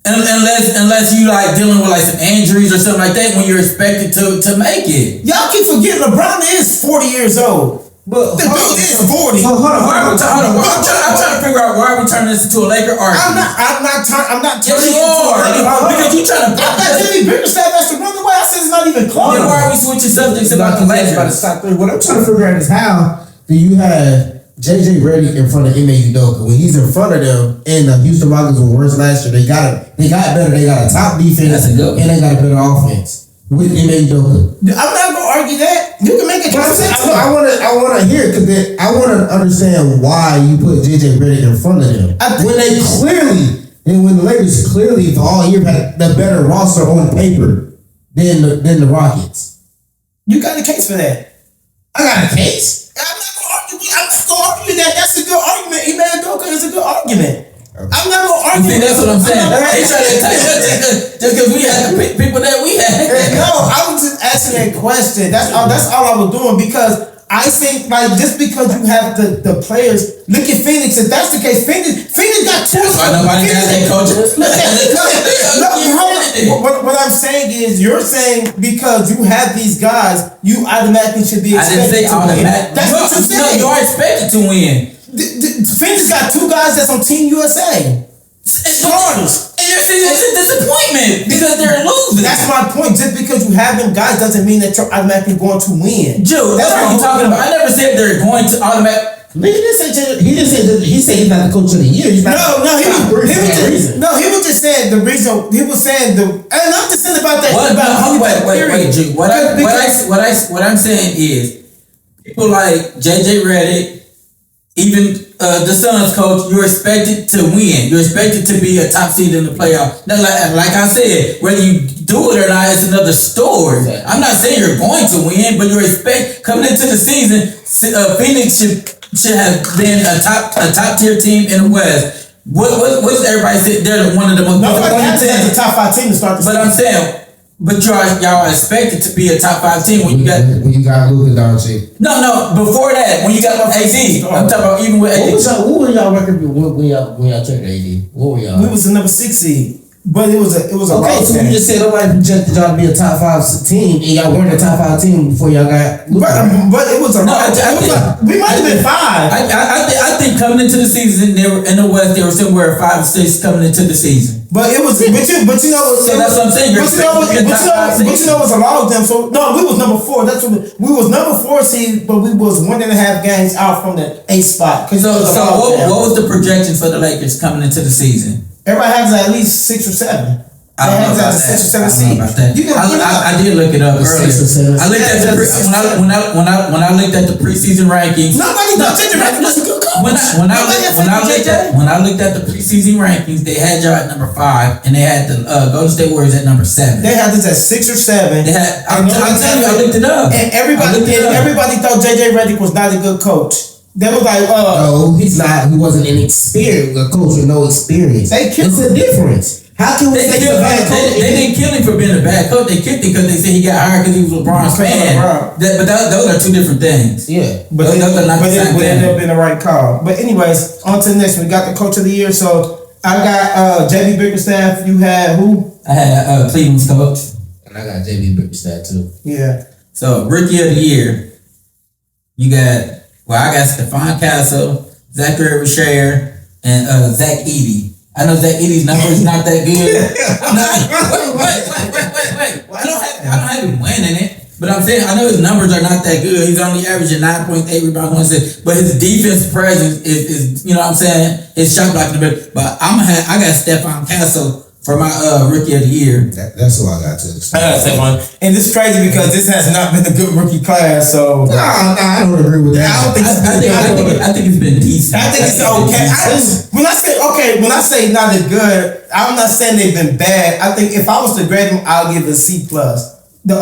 Unless you like dealing with like some injuries or something like that when you're expected to make it. Y'all keep forgetting LeBron is 40 years old. But the dude is 40. So hold on. I'm trying to figure out why are we turning this into a Laker argument. I'm not turning it into a Laker argument because you trying to. I got Jimmy Bickerstaff that's the runaway. I said it's not even close. Then why are we switching subjects about the Lakers? What I'm trying to figure out is how do you have JJ Redick in front of Ime Udoka when he's in front of them, and the Houston Rockets were worse last year. They got better. They got a top defense, and they got a better offense with Ime Udoka. I'm not gonna argue that. You can make a case. I want to hear because I want to understand why you put JJ Redick in front of them when they clearly and when the Lakers clearly for all year had the better roster on paper than the Rockets. You got a case for that? I got a case. I'm not gonna argue that. That's a good argument. Ime Udoka is a good argument. I'm not gonna argue. See, that's what I'm saying. They trying to tell you just because we had to pick people that we had. No, I was just asking that question. That's all I was doing because I think like just because you have the players. Look at Phoenix. If that's the case, Phoenix got 2. That's why nobody got their coaches. What I'm saying is, you're saying because you have these guys, you automatically should be expected to win. That's what you're saying. No, you're expected to win. Phoenix got 2 guys that's on Team USA. Starters. And you're saying it's a disappointment because they're losing. That's my point. Just because you have them guys doesn't mean that you're automatically going to win. Joe, that's what I'm talking about. I never said they're going to automatically. He said he's not the coach of the year. He was just saying the reason. He was saying and I'm just saying about that. Wait, G. What I'm saying is people like JJ Redick, even the Suns, coach, you're expected to win. You're expected to be a top seed in the playoff. Now, like I said, whether you do it or not, it's another story. Exactly. I'm not saying you're going to win, but you're coming into the season. Phoenix should have been a top tier team in the West. What's everybody say? They're one of the most. Nobody has a top 5 team to start the season. But I'm saying. But y'all are expected to be a top 5 team when you got Luka Doncic. No, before that, when you got AD. I'm talking about even with AD. What were y'all record when y'all took AD? What were y'all? We was the number 6 seed. But it was a okay. So you just said nobody projected y'all to be a top 5 team, and y'all weren't a top 5 team before y'all got. But it was a we might have been 5. I think coming into the season, they were in the West. They were somewhere 5 or 6 coming into the season. But it was, but you know, so that's what I'm saying. But you know, it was a lot of them. So no, we was number 4. That's what we was number 4 seed, but we was 1.5 games out from the 8th spot. So what was the projection for the Lakers coming into the season? Everybody has at least 6 or 7. I don't know about that. 6 or 7 seed. I did look it up earlier. I looked at when I looked at the preseason rankings. Nobody knows the rankings. When I looked at the preseason rankings, they had y'all at number 5, and they had the Golden State Warriors at number 7. They had this at 6 or 7. They had. I'm telling you, I looked it up. And everybody thought JJ Redick was not a good coach. They was like, no, he's not. He wasn't an experienced coach with no experience. It's a difference. How can we say he's a bad coach? They didn't kill him for being a bad coach. They killed him because they said he got hired because he was LeBron's fan. But those are 2 different things. Yeah, but those are not the same thing. But it ended up being the right call. But anyways, on to the next one. We got the coach of the year. So I got JB Bickerstaff. You had who? I had Cleveland's coach. And I got JB Bickerstaff too. Yeah. So rookie of the year, you got. Well, I got Stephon Castle, Zachary Richard, and Zach Edey. I know Zach Edey's numbers not that good. Wait. I don't have him winning it. But I'm saying, I know his numbers are not that good. He's only averaging 9.8 rebounds, 1 assist. But his defense presence is you know what I'm saying? It's shot blocking a bit. But I got Stephon Castle for my rookie of the year. That's who I got too. I got Stephon. And it's crazy because this has not been a good rookie class. So I don't agree with that. I think it's been decent. I think it's okay. When I say not as good, I'm not saying they've been bad. I think if I was to grade them, I'll give it a C+. The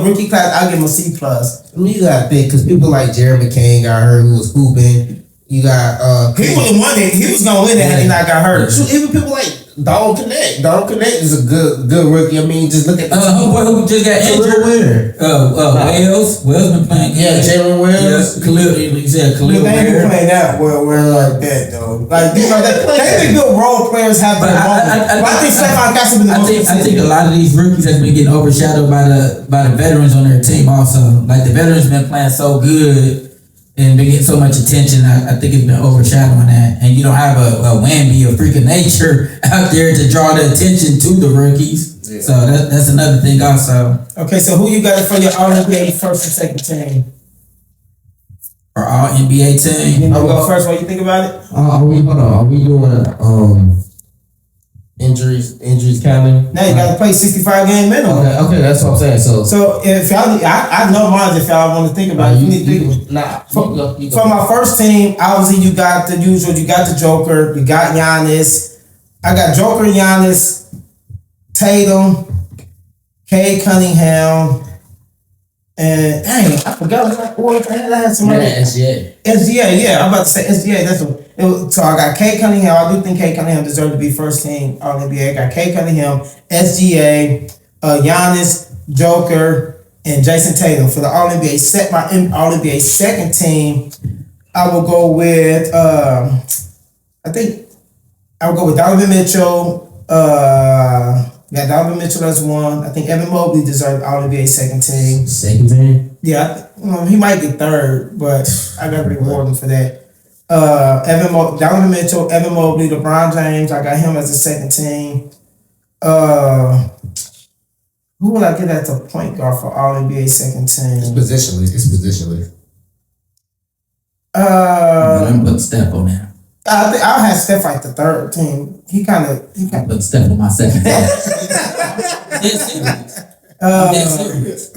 rookie class, I'll give them a C+. You gotta think because people like Jeremy McCain got hurt, who was hooping. You got he would have won it. He was gonna win it had he not got hurt. So even people like Don Connect. Don Connect is a good rookie. I mean, just look at who just got injured. Wells been playing. Yeah, Jalen Wells. Yeah, Khalil. You said Khalil. They ain't been playing that well like that though. Like you know, they good role players have been. I think Stephon Castle been the most. I think a lot of these rookies has been getting overshadowed by the veterans on their team. Also, like the veterans been playing so good. And been getting so much attention, I think it's been overshadowing that. And you don't have a Wemby, a freak of nature out there to draw the attention to the rookies. Yeah. So that's another thing also. Okay, so who you got for your All-NBA first and second team? For All-NBA team? You go first while you think about it? Are we doing injuries counting? Now you got to play 65 game minimum. Okay, that's what I'm saying. So if y'all, I know mine. If y'all want to think about it, you need to think. For my first team, obviously you got the usual. You got the Joker. You got Giannis. I got Joker, Giannis, Tatum, Cade Cunningham, and dang, I forgot what I had somebody. SGA, yeah, I'm about to say SGA. That's what. So I got Cade Cunningham. I do think Cade Cunningham deserved to be first team All-NBA. I got Cade Cunningham, SGA, Giannis, Joker, and Jason Tatum for the All-NBA. Set my All-NBA second team. I will go with I think I will go with Donovan Mitchell. Yeah, Donovan Mitchell as one. I think Evan Mobley deserved All-NBA second team. Second team? Yeah, he might get third, but I got to reward him for that. Donovan Mitchell, Evan Mobley, LeBron James. I got him as a second team. Who would I get as a point guard for All-NBA second team? It's positionally. I'm putting Steph on there. I think I'll have Steph like the third team. He kind of put Steph on my second team. Dead serious.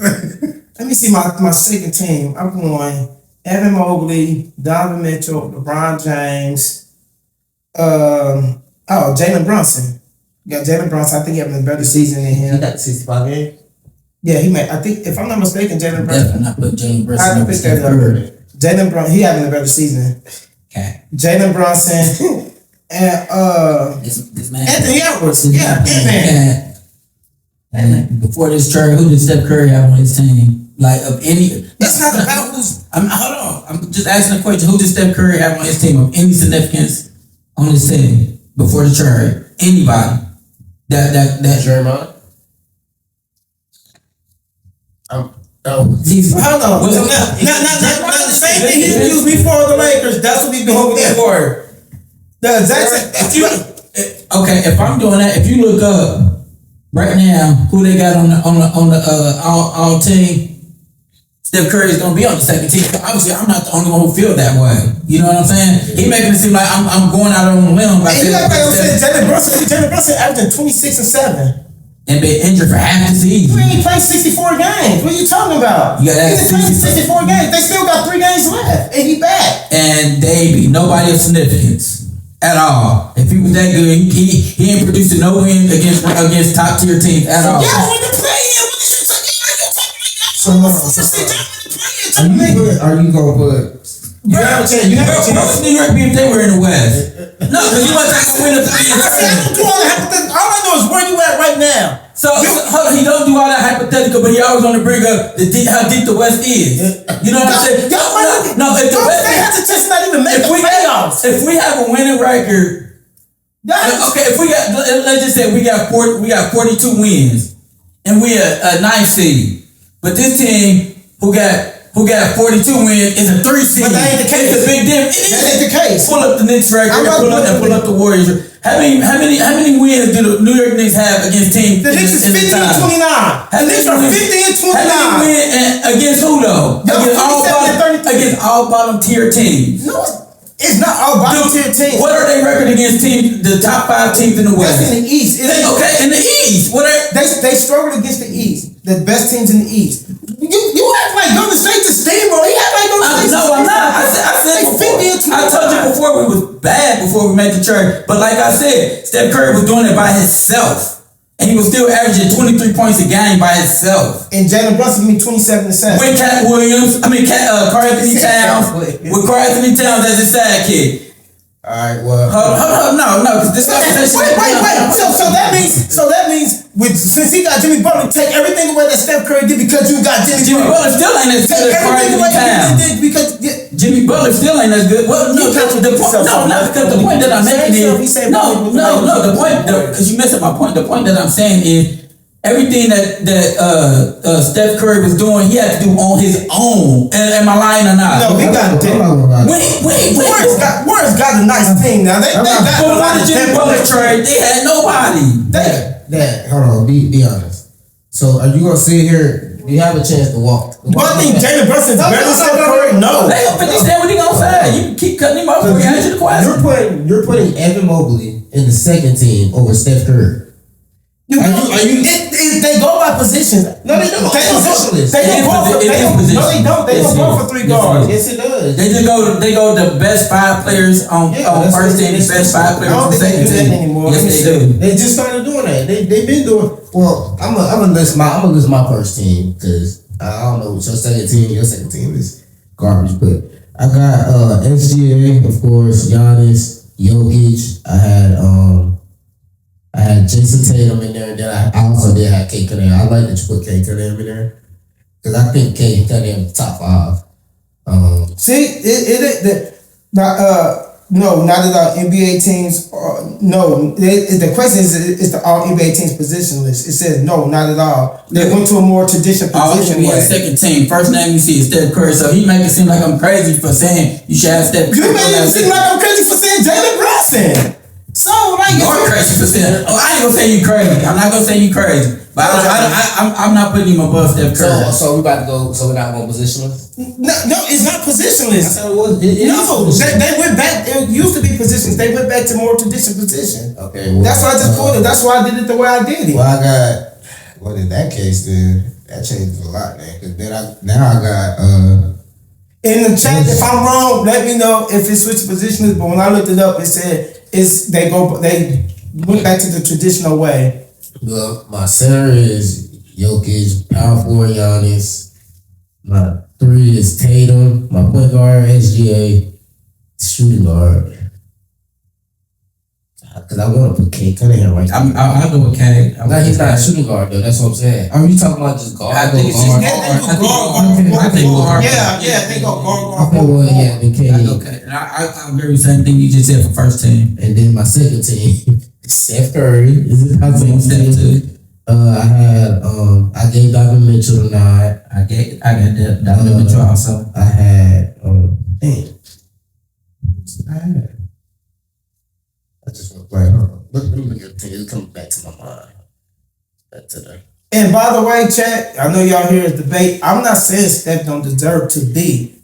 Let me see my second team. I'm going Evan Mobley, Donovan Mitchell, LeBron James, Jalen Brunson. You got Jalen Brunson. I think he having a better season than him. He got 65 games. Yeah, he may. I think if I'm not mistaken, Jalen Brunson. Definitely not put Jalen Brunson I over picked Steph that Curry. up. Jalen Brunson. He having a better season. Okay. Jalen Brunson and This man. Anthony Edwards. Yeah, Ant-Man. And before this trade, who did Steph Curry have on his team? Like of any? It's not about who's. Hold on. I'm just asking a question. Who did Steph Curry have on his team of any significance on his team before the trade? Anybody? That Draymond. he's Hold on. Now, the same thing he used before the Lakers. That's what he's doing with that for. The exact same. If I'm doing that, if you look up right now who they got on the all team, Steph Curry is gonna be on the second team. Obviously, I'm not the only one who feel that way. You know what I'm saying? He making it seem like I'm going out on a limb by And you got to say Jalen Brunson averaging 26 and 7. and been injured for half the You season. ain't played 64 games. What are you talking about? You gotta He's ask played 64 games. They still got 3 games left, and he back. And they be nobody of significance at all. If he was that good, he ain't producing no wins against top tier teams at all. Yeah, when you play it, what is Are you gonna put? You have a chance. You have a What chance. would New York be if they were in the West? No, because you want to win the three and seven. All I know is where you at right now. So hold on, he don't do all that hypothetical, but he always want to bring up how deep the West is. You know what I'm saying? No, if the West, they have to just not even make the playoffs. if we have a winning record, okay, if we got, let's just say we got 42 wins, and we a 9th seed, but this team who got 42 wins is a 3 seed. But that ain't the case. It's a big difference. That ain't the case. Pull up the Knicks record and pull up the Warriors. How many wins do the New York Knicks have against teams? The Knicks is 50 and 29. The Knicks are 50 and 29. How many win against who though? Against all bottom tier teams. No, it's not all bottom tier teams. What are they record against teams? The top 5 teams in the West. That's in the East. In the East. What are they struggled against the East. The best teams in the East. You act like Golden State to steamroll. He act like Golden State. No, I'm not. I said before. I told you before we was bad before we made the trade. But like I said, Steph Curry was doing it by himself. And he was still averaging 23 points a game by himself. And Jalen Brunson be 27 and 7. With Carl Anthony Towns. With Carl Anthony Towns as his sidekick. Alright, well. Hold on, no, because this conversation. Wait. So that means since he got Jimmy Butler, take everything away that Steph Curry did because you got Jimmy Butler. Butler still ain't as good as Carl Anthony Towns. Because Jimmy Butler still ain't as good. Well, no, not because the point that I'm making is the point because you missing my point. The point that I'm saying is everything that Steph Curry was doing, he had to do on his own. Am I lying or not? no, he got Wait. Warriors got a nice team now. They got Before the Jimmy Butler trade, they had nobody. Dad, hold on, be honest. So are you gonna sit here? Do you have a chance to walk? But I think Jalen Brunson's better than Steph Curry. No. They gonna understand what he gonna say. You can keep cutting him off before you answer the question. You're putting Evan Mobley in the second team over Steph Curry. They go by positions. No, they don't. They don't go for 3 guards. Yes, it does. They go the best 5 players on first team, the best 5 players on second team. Anymore. Yes, they do. They just started doing that. They've been doing. Well, I'm gonna list my first team because I don't know what your second team. Your second team is garbage, but I got SGA, of course, Giannis, Jokic. I had Jason Tatum in there, and then I also did have Kate Cunningham. I like that you put Kate Cunningham in there because I think Kate Cunningham is top 5. See, no, not at all. NBA teams. The question is the all NBA teams positionless. It says no, not at all. They went to a more traditional position. NBA second team. First name you see is Steph Curry. So he make it seem like I'm crazy for saying you should have Steph Curry. You made it seem like I'm crazy for saying Jalen Brunson. So like you're crazy for saying. I ain't gonna say you crazy. I'm not gonna say you crazy. But I'm not putting him above Steph Curry. So we about to go. So we're not going positionless. No, it's not positionless. I thought it was. They went back. It used to be positions. They went back to more traditional position. Okay, well, that's why I just pulled it. That's why I did it the way I did it. Well, in that case, then that changes a lot, man. Because then I got. In the chat, if I'm wrong, let me know if it's switch positions. But when I looked it up, it said they went back to the traditional way. Well, my center is Jokic, power forward Giannis. My 3 is Tatum. My point guard SGA. Shooting guard. Because I want to put K Cunningham right there. I'll go with K. No, he's not a shooting guard though. That's what I'm saying. Are you talking about just guard? I think it's just guard. Yeah, they go guard. Okay, well, yeah, then K. Okay, and I agree with the same thing you just said for first team. And then my second team, Steph Curry. Is it my second team? I gave Donovan Mitchell a nod. I got Donovan Mitchell also. I had I just went right on. Let me look at the team. It's coming back to my mind. Back to the. And by the way, chat, I know y'all hear the debate. I'm not saying Steph don't deserve to be,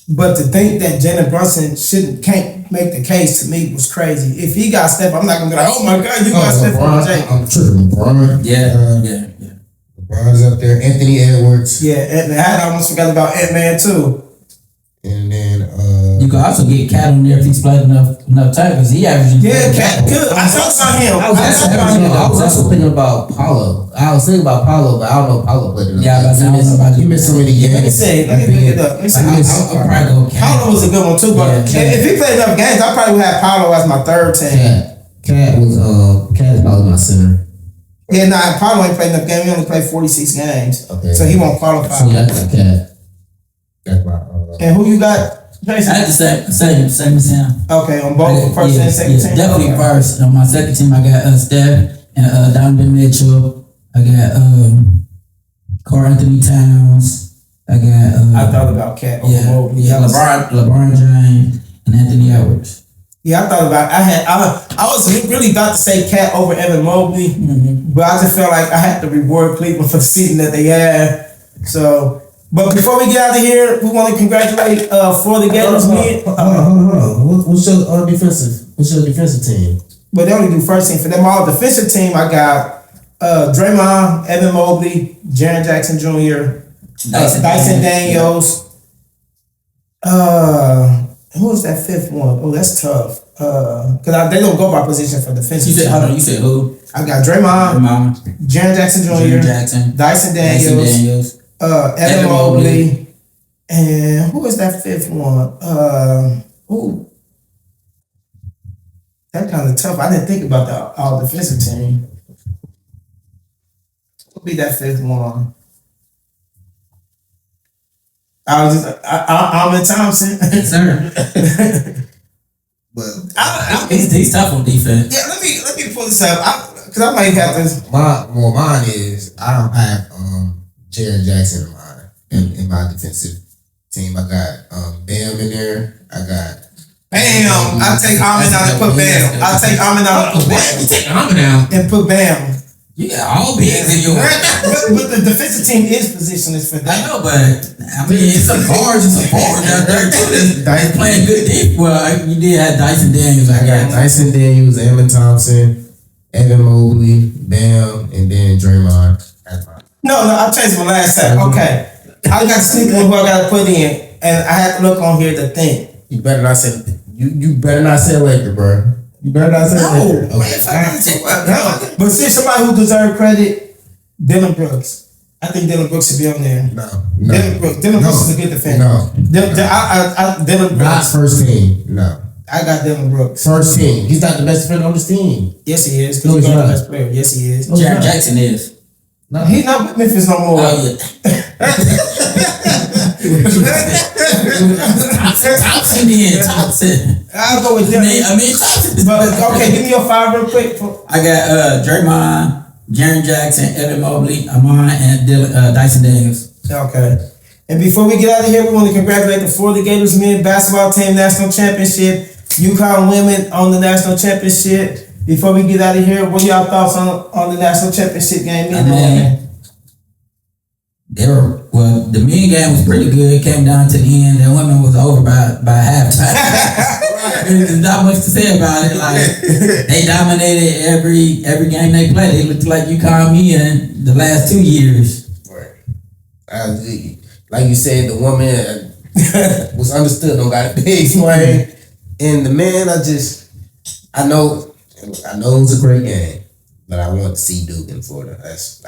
but to think that Jalen Brunson can't make the case to me was crazy. If he got Steph, I'm not gonna be like, oh my God, you got Steph on Jay. I'm tripping. LeBron. Yeah. LeBron's up there. Anthony Edwards. Yeah, and I almost forgot about Ant-Man too. And then you can also get Cat on there if he's played enough time because he averages. Yeah, Cat good. I thought about him. I was also thinking about Paulo. I was thinking about Paulo, but I don't know if Paulo played enough. Yeah, you missed so many games. Let me pick it up. Let me see. I'll probably go Cat. Paulo was a good one too, but if he played enough games, I probably would have Paulo as my third team. Cat is probably my center. Yeah, Paulo ain't played enough games. He only played 46 games, okay. So he won't qualify. So that's my Cat. That's my. And who you got? Jason? I had the same as him. Okay, on both first and second team. Definitely first. On my second team, I got Steph and Donovan Mitchell. I got Karl Anthony Towns. I thought about Cat over Mobley. Yeah, LeBron James and Anthony Edwards. Yeah, I thought about. I was really about to say Cat over Evan Mobley, but I just felt like I had to reward Cleveland for the season that they had. So. But before we get out of here, we want to congratulate Florida Gators. Hold on. What's your defensive team? But they only do first team. For them all defensive team, I got Draymond, Evan Mobley, Jaren Jackson Jr., Dyson Daniels. Who was that fifth one? Oh, that's tough. Because they don't go by position for defensive. You said who? I got Draymond, Jaren Jackson Jr., Dyson Daniels. Evan Mobley, and who is that fifth one? That kind of tough. I didn't think about the all defensive team. What would be that fifth one? Ahmed Thompson. Yes, sir. Well, he's tough on defense. Yeah, let me pull this up because I might have this. Mine is I don't have Jaren Jackson in my defensive team. I got Bam in there. I got Bam. I take Ahmed out and put Bam. I take Ahmed out and put Bam. You take Ahmed out and put Bam. You got all bigs in your. But the defensive team is positionless for that. I know, but I mean, it's some guards and some forwards out there too. That's playing good deep. Well, you did have Dyson Daniels. I got Dyson Daniels, Ahmed Thompson, Evan Mobley, Bam, and then Draymond. No, I'll change my last time. Okay. I got to sleep on who I got to put in, and I have to look on here to think. You better not say you better not say Laker, bro. You better not say Laker. Okay. No. But see, somebody who deserves credit, Dylan Brooks. I think Dylan Brooks should be on there. No. Dylan Brooks is a good defender. No. Dylan Brooks. Not first team. No. I got Dylan Brooks. First team. He's not the best defender on this team. Yes, he is. Because he's not the best player. Yes, he is. Jaren Jackson is. No, he's not with Memphis no more. Oh, yeah. Thompson. I'll go with Dylan. I mean, but okay, give me your five real quick. I got Draymond, Jaren Jackson, Evan Mobley, Amon, and Dyson Daniels. Okay. And before we get out of here, we want to congratulate the Florida Gators men basketball team national championship, UConn women on the national championship. Before we get out of here, what are y'all thoughts on the national championship game? The men game was pretty good. It came down to the end. The women was over by halftime. There's not much to say about it. Like they dominated every game they played. They looked like UConn in the last 2 years. Right. Like you said, the women. was understood. Don't got a big swing. And the man, I know it was a great game, but I want to see Duke in Florida.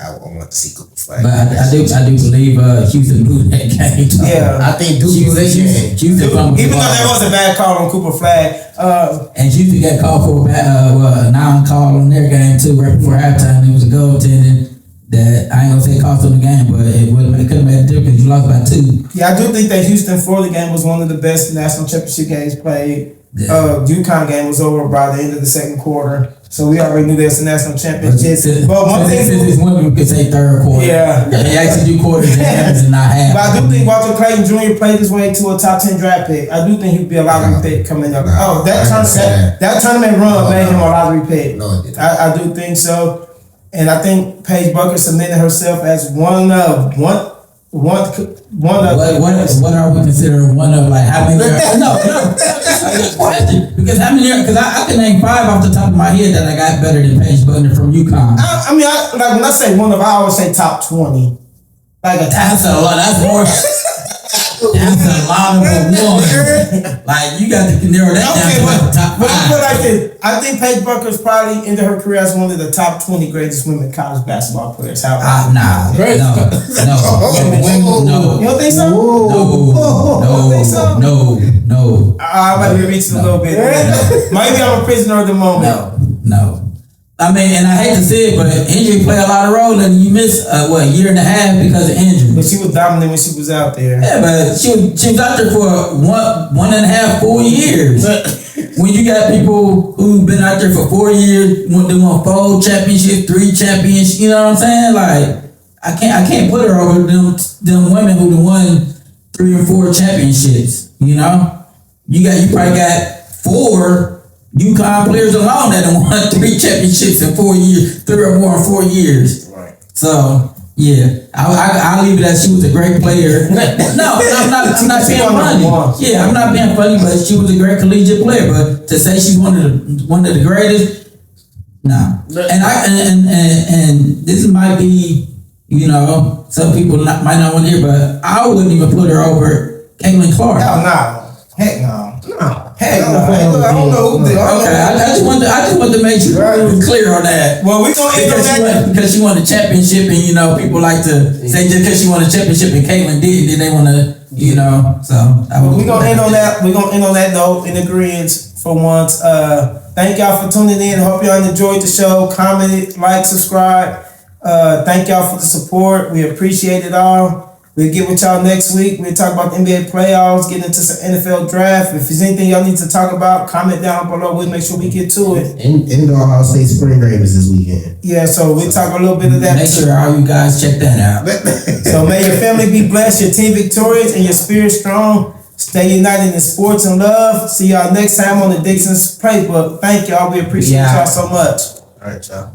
I want to see Cooper Flag. But I do believe Houston blew that game. Yeah. I think Duke blew that game. Even though there was a bad call on Cooper Flag. And Houston got called for a non-call on their game too, right before halftime. It was a goaltending that I ain't gonna say cost them the game, but it could have made a difference. You lost by 2. Yeah, I do think that Houston-Florida game was one of the best national championship games played. Yeah. UConn game was over by the end of the second quarter, so we already knew there's a national championship. But one thing, since women could say third quarter, yeah, they actually do quarters and halves and not half. But I do think Walter Clayton Jr. played his way to a top 10 draft pick. I do think he'd be a lottery pick coming up. That tournament run made him a lottery pick. No, it didn't. I do think so. And I think Paige Bucker submitted herself as one of. What are we considering one of, like, how many? No. Because how many? Because I can name 5 off the top of my head that I got better than Paige Buckner from UConn. I mean, like when I say one of, I always say top 20. Like That's a lot. That's more. That's a lot of one. Like, you got to narrow that down to the top 5. But like this, I think Paige Bucker's probably ended her career as one of the top 20 greatest women college basketball players. No. You don't think so? No. I might be reaching a little bit. Maybe I'm a prisoner of the moment. No. I mean, and I hate to say it, but injury play a lot of role, and you miss a year and a half because of injury. But she was dominant when she was out there. Yeah, but she was out there for 1.5 full years. When you got people who've been out there for 4 years, they won 4 championships, 3 championships. You know what I'm saying? Like, I can't put her over them women who won 3 or 4 championships. You know, you probably got 4 UConn players alone that won 3 championships in 4 years, 3 or more in 4 years. Right. So yeah, I'll leave it as she was a great player. No, I'm not being funny. Yeah, I'm not being funny, but she was a great collegiate player. But to say she's one of the greatest, no. And this might be, you know, some people might not want to hear, but I wouldn't even put her over Caitlin Clark. Hell no. Heck no. Heck no. I don't know. Okay, I just want to make sure we're clear on that. Well, we're going to end on that. Because she won a championship, and, you know, people like to say just because she won a championship and Caitlin did, then they want to, you know, so. We're going to end on that. We're going to end on that note in agreement for once. Thank y'all for tuning in. Hope y'all enjoyed the show. Comment, like, subscribe. Thank y'all for the support. We appreciate it all. We'll get with y'all next week. We'll talk about the NBA playoffs, get into some NFL draft. If there's anything y'all need to talk about, comment down below. We'll make sure we get to it. And Ohio State spring game is this weekend. Yeah, so we'll talk a little bit of that. Make sure all you guys check that out. So may your family be blessed, your team victorious, and your spirit strong. Stay united in sports and love. See y'all next time on the Dixon's Playbook. Thank y'all. We appreciate y'all so much. All right, y'all.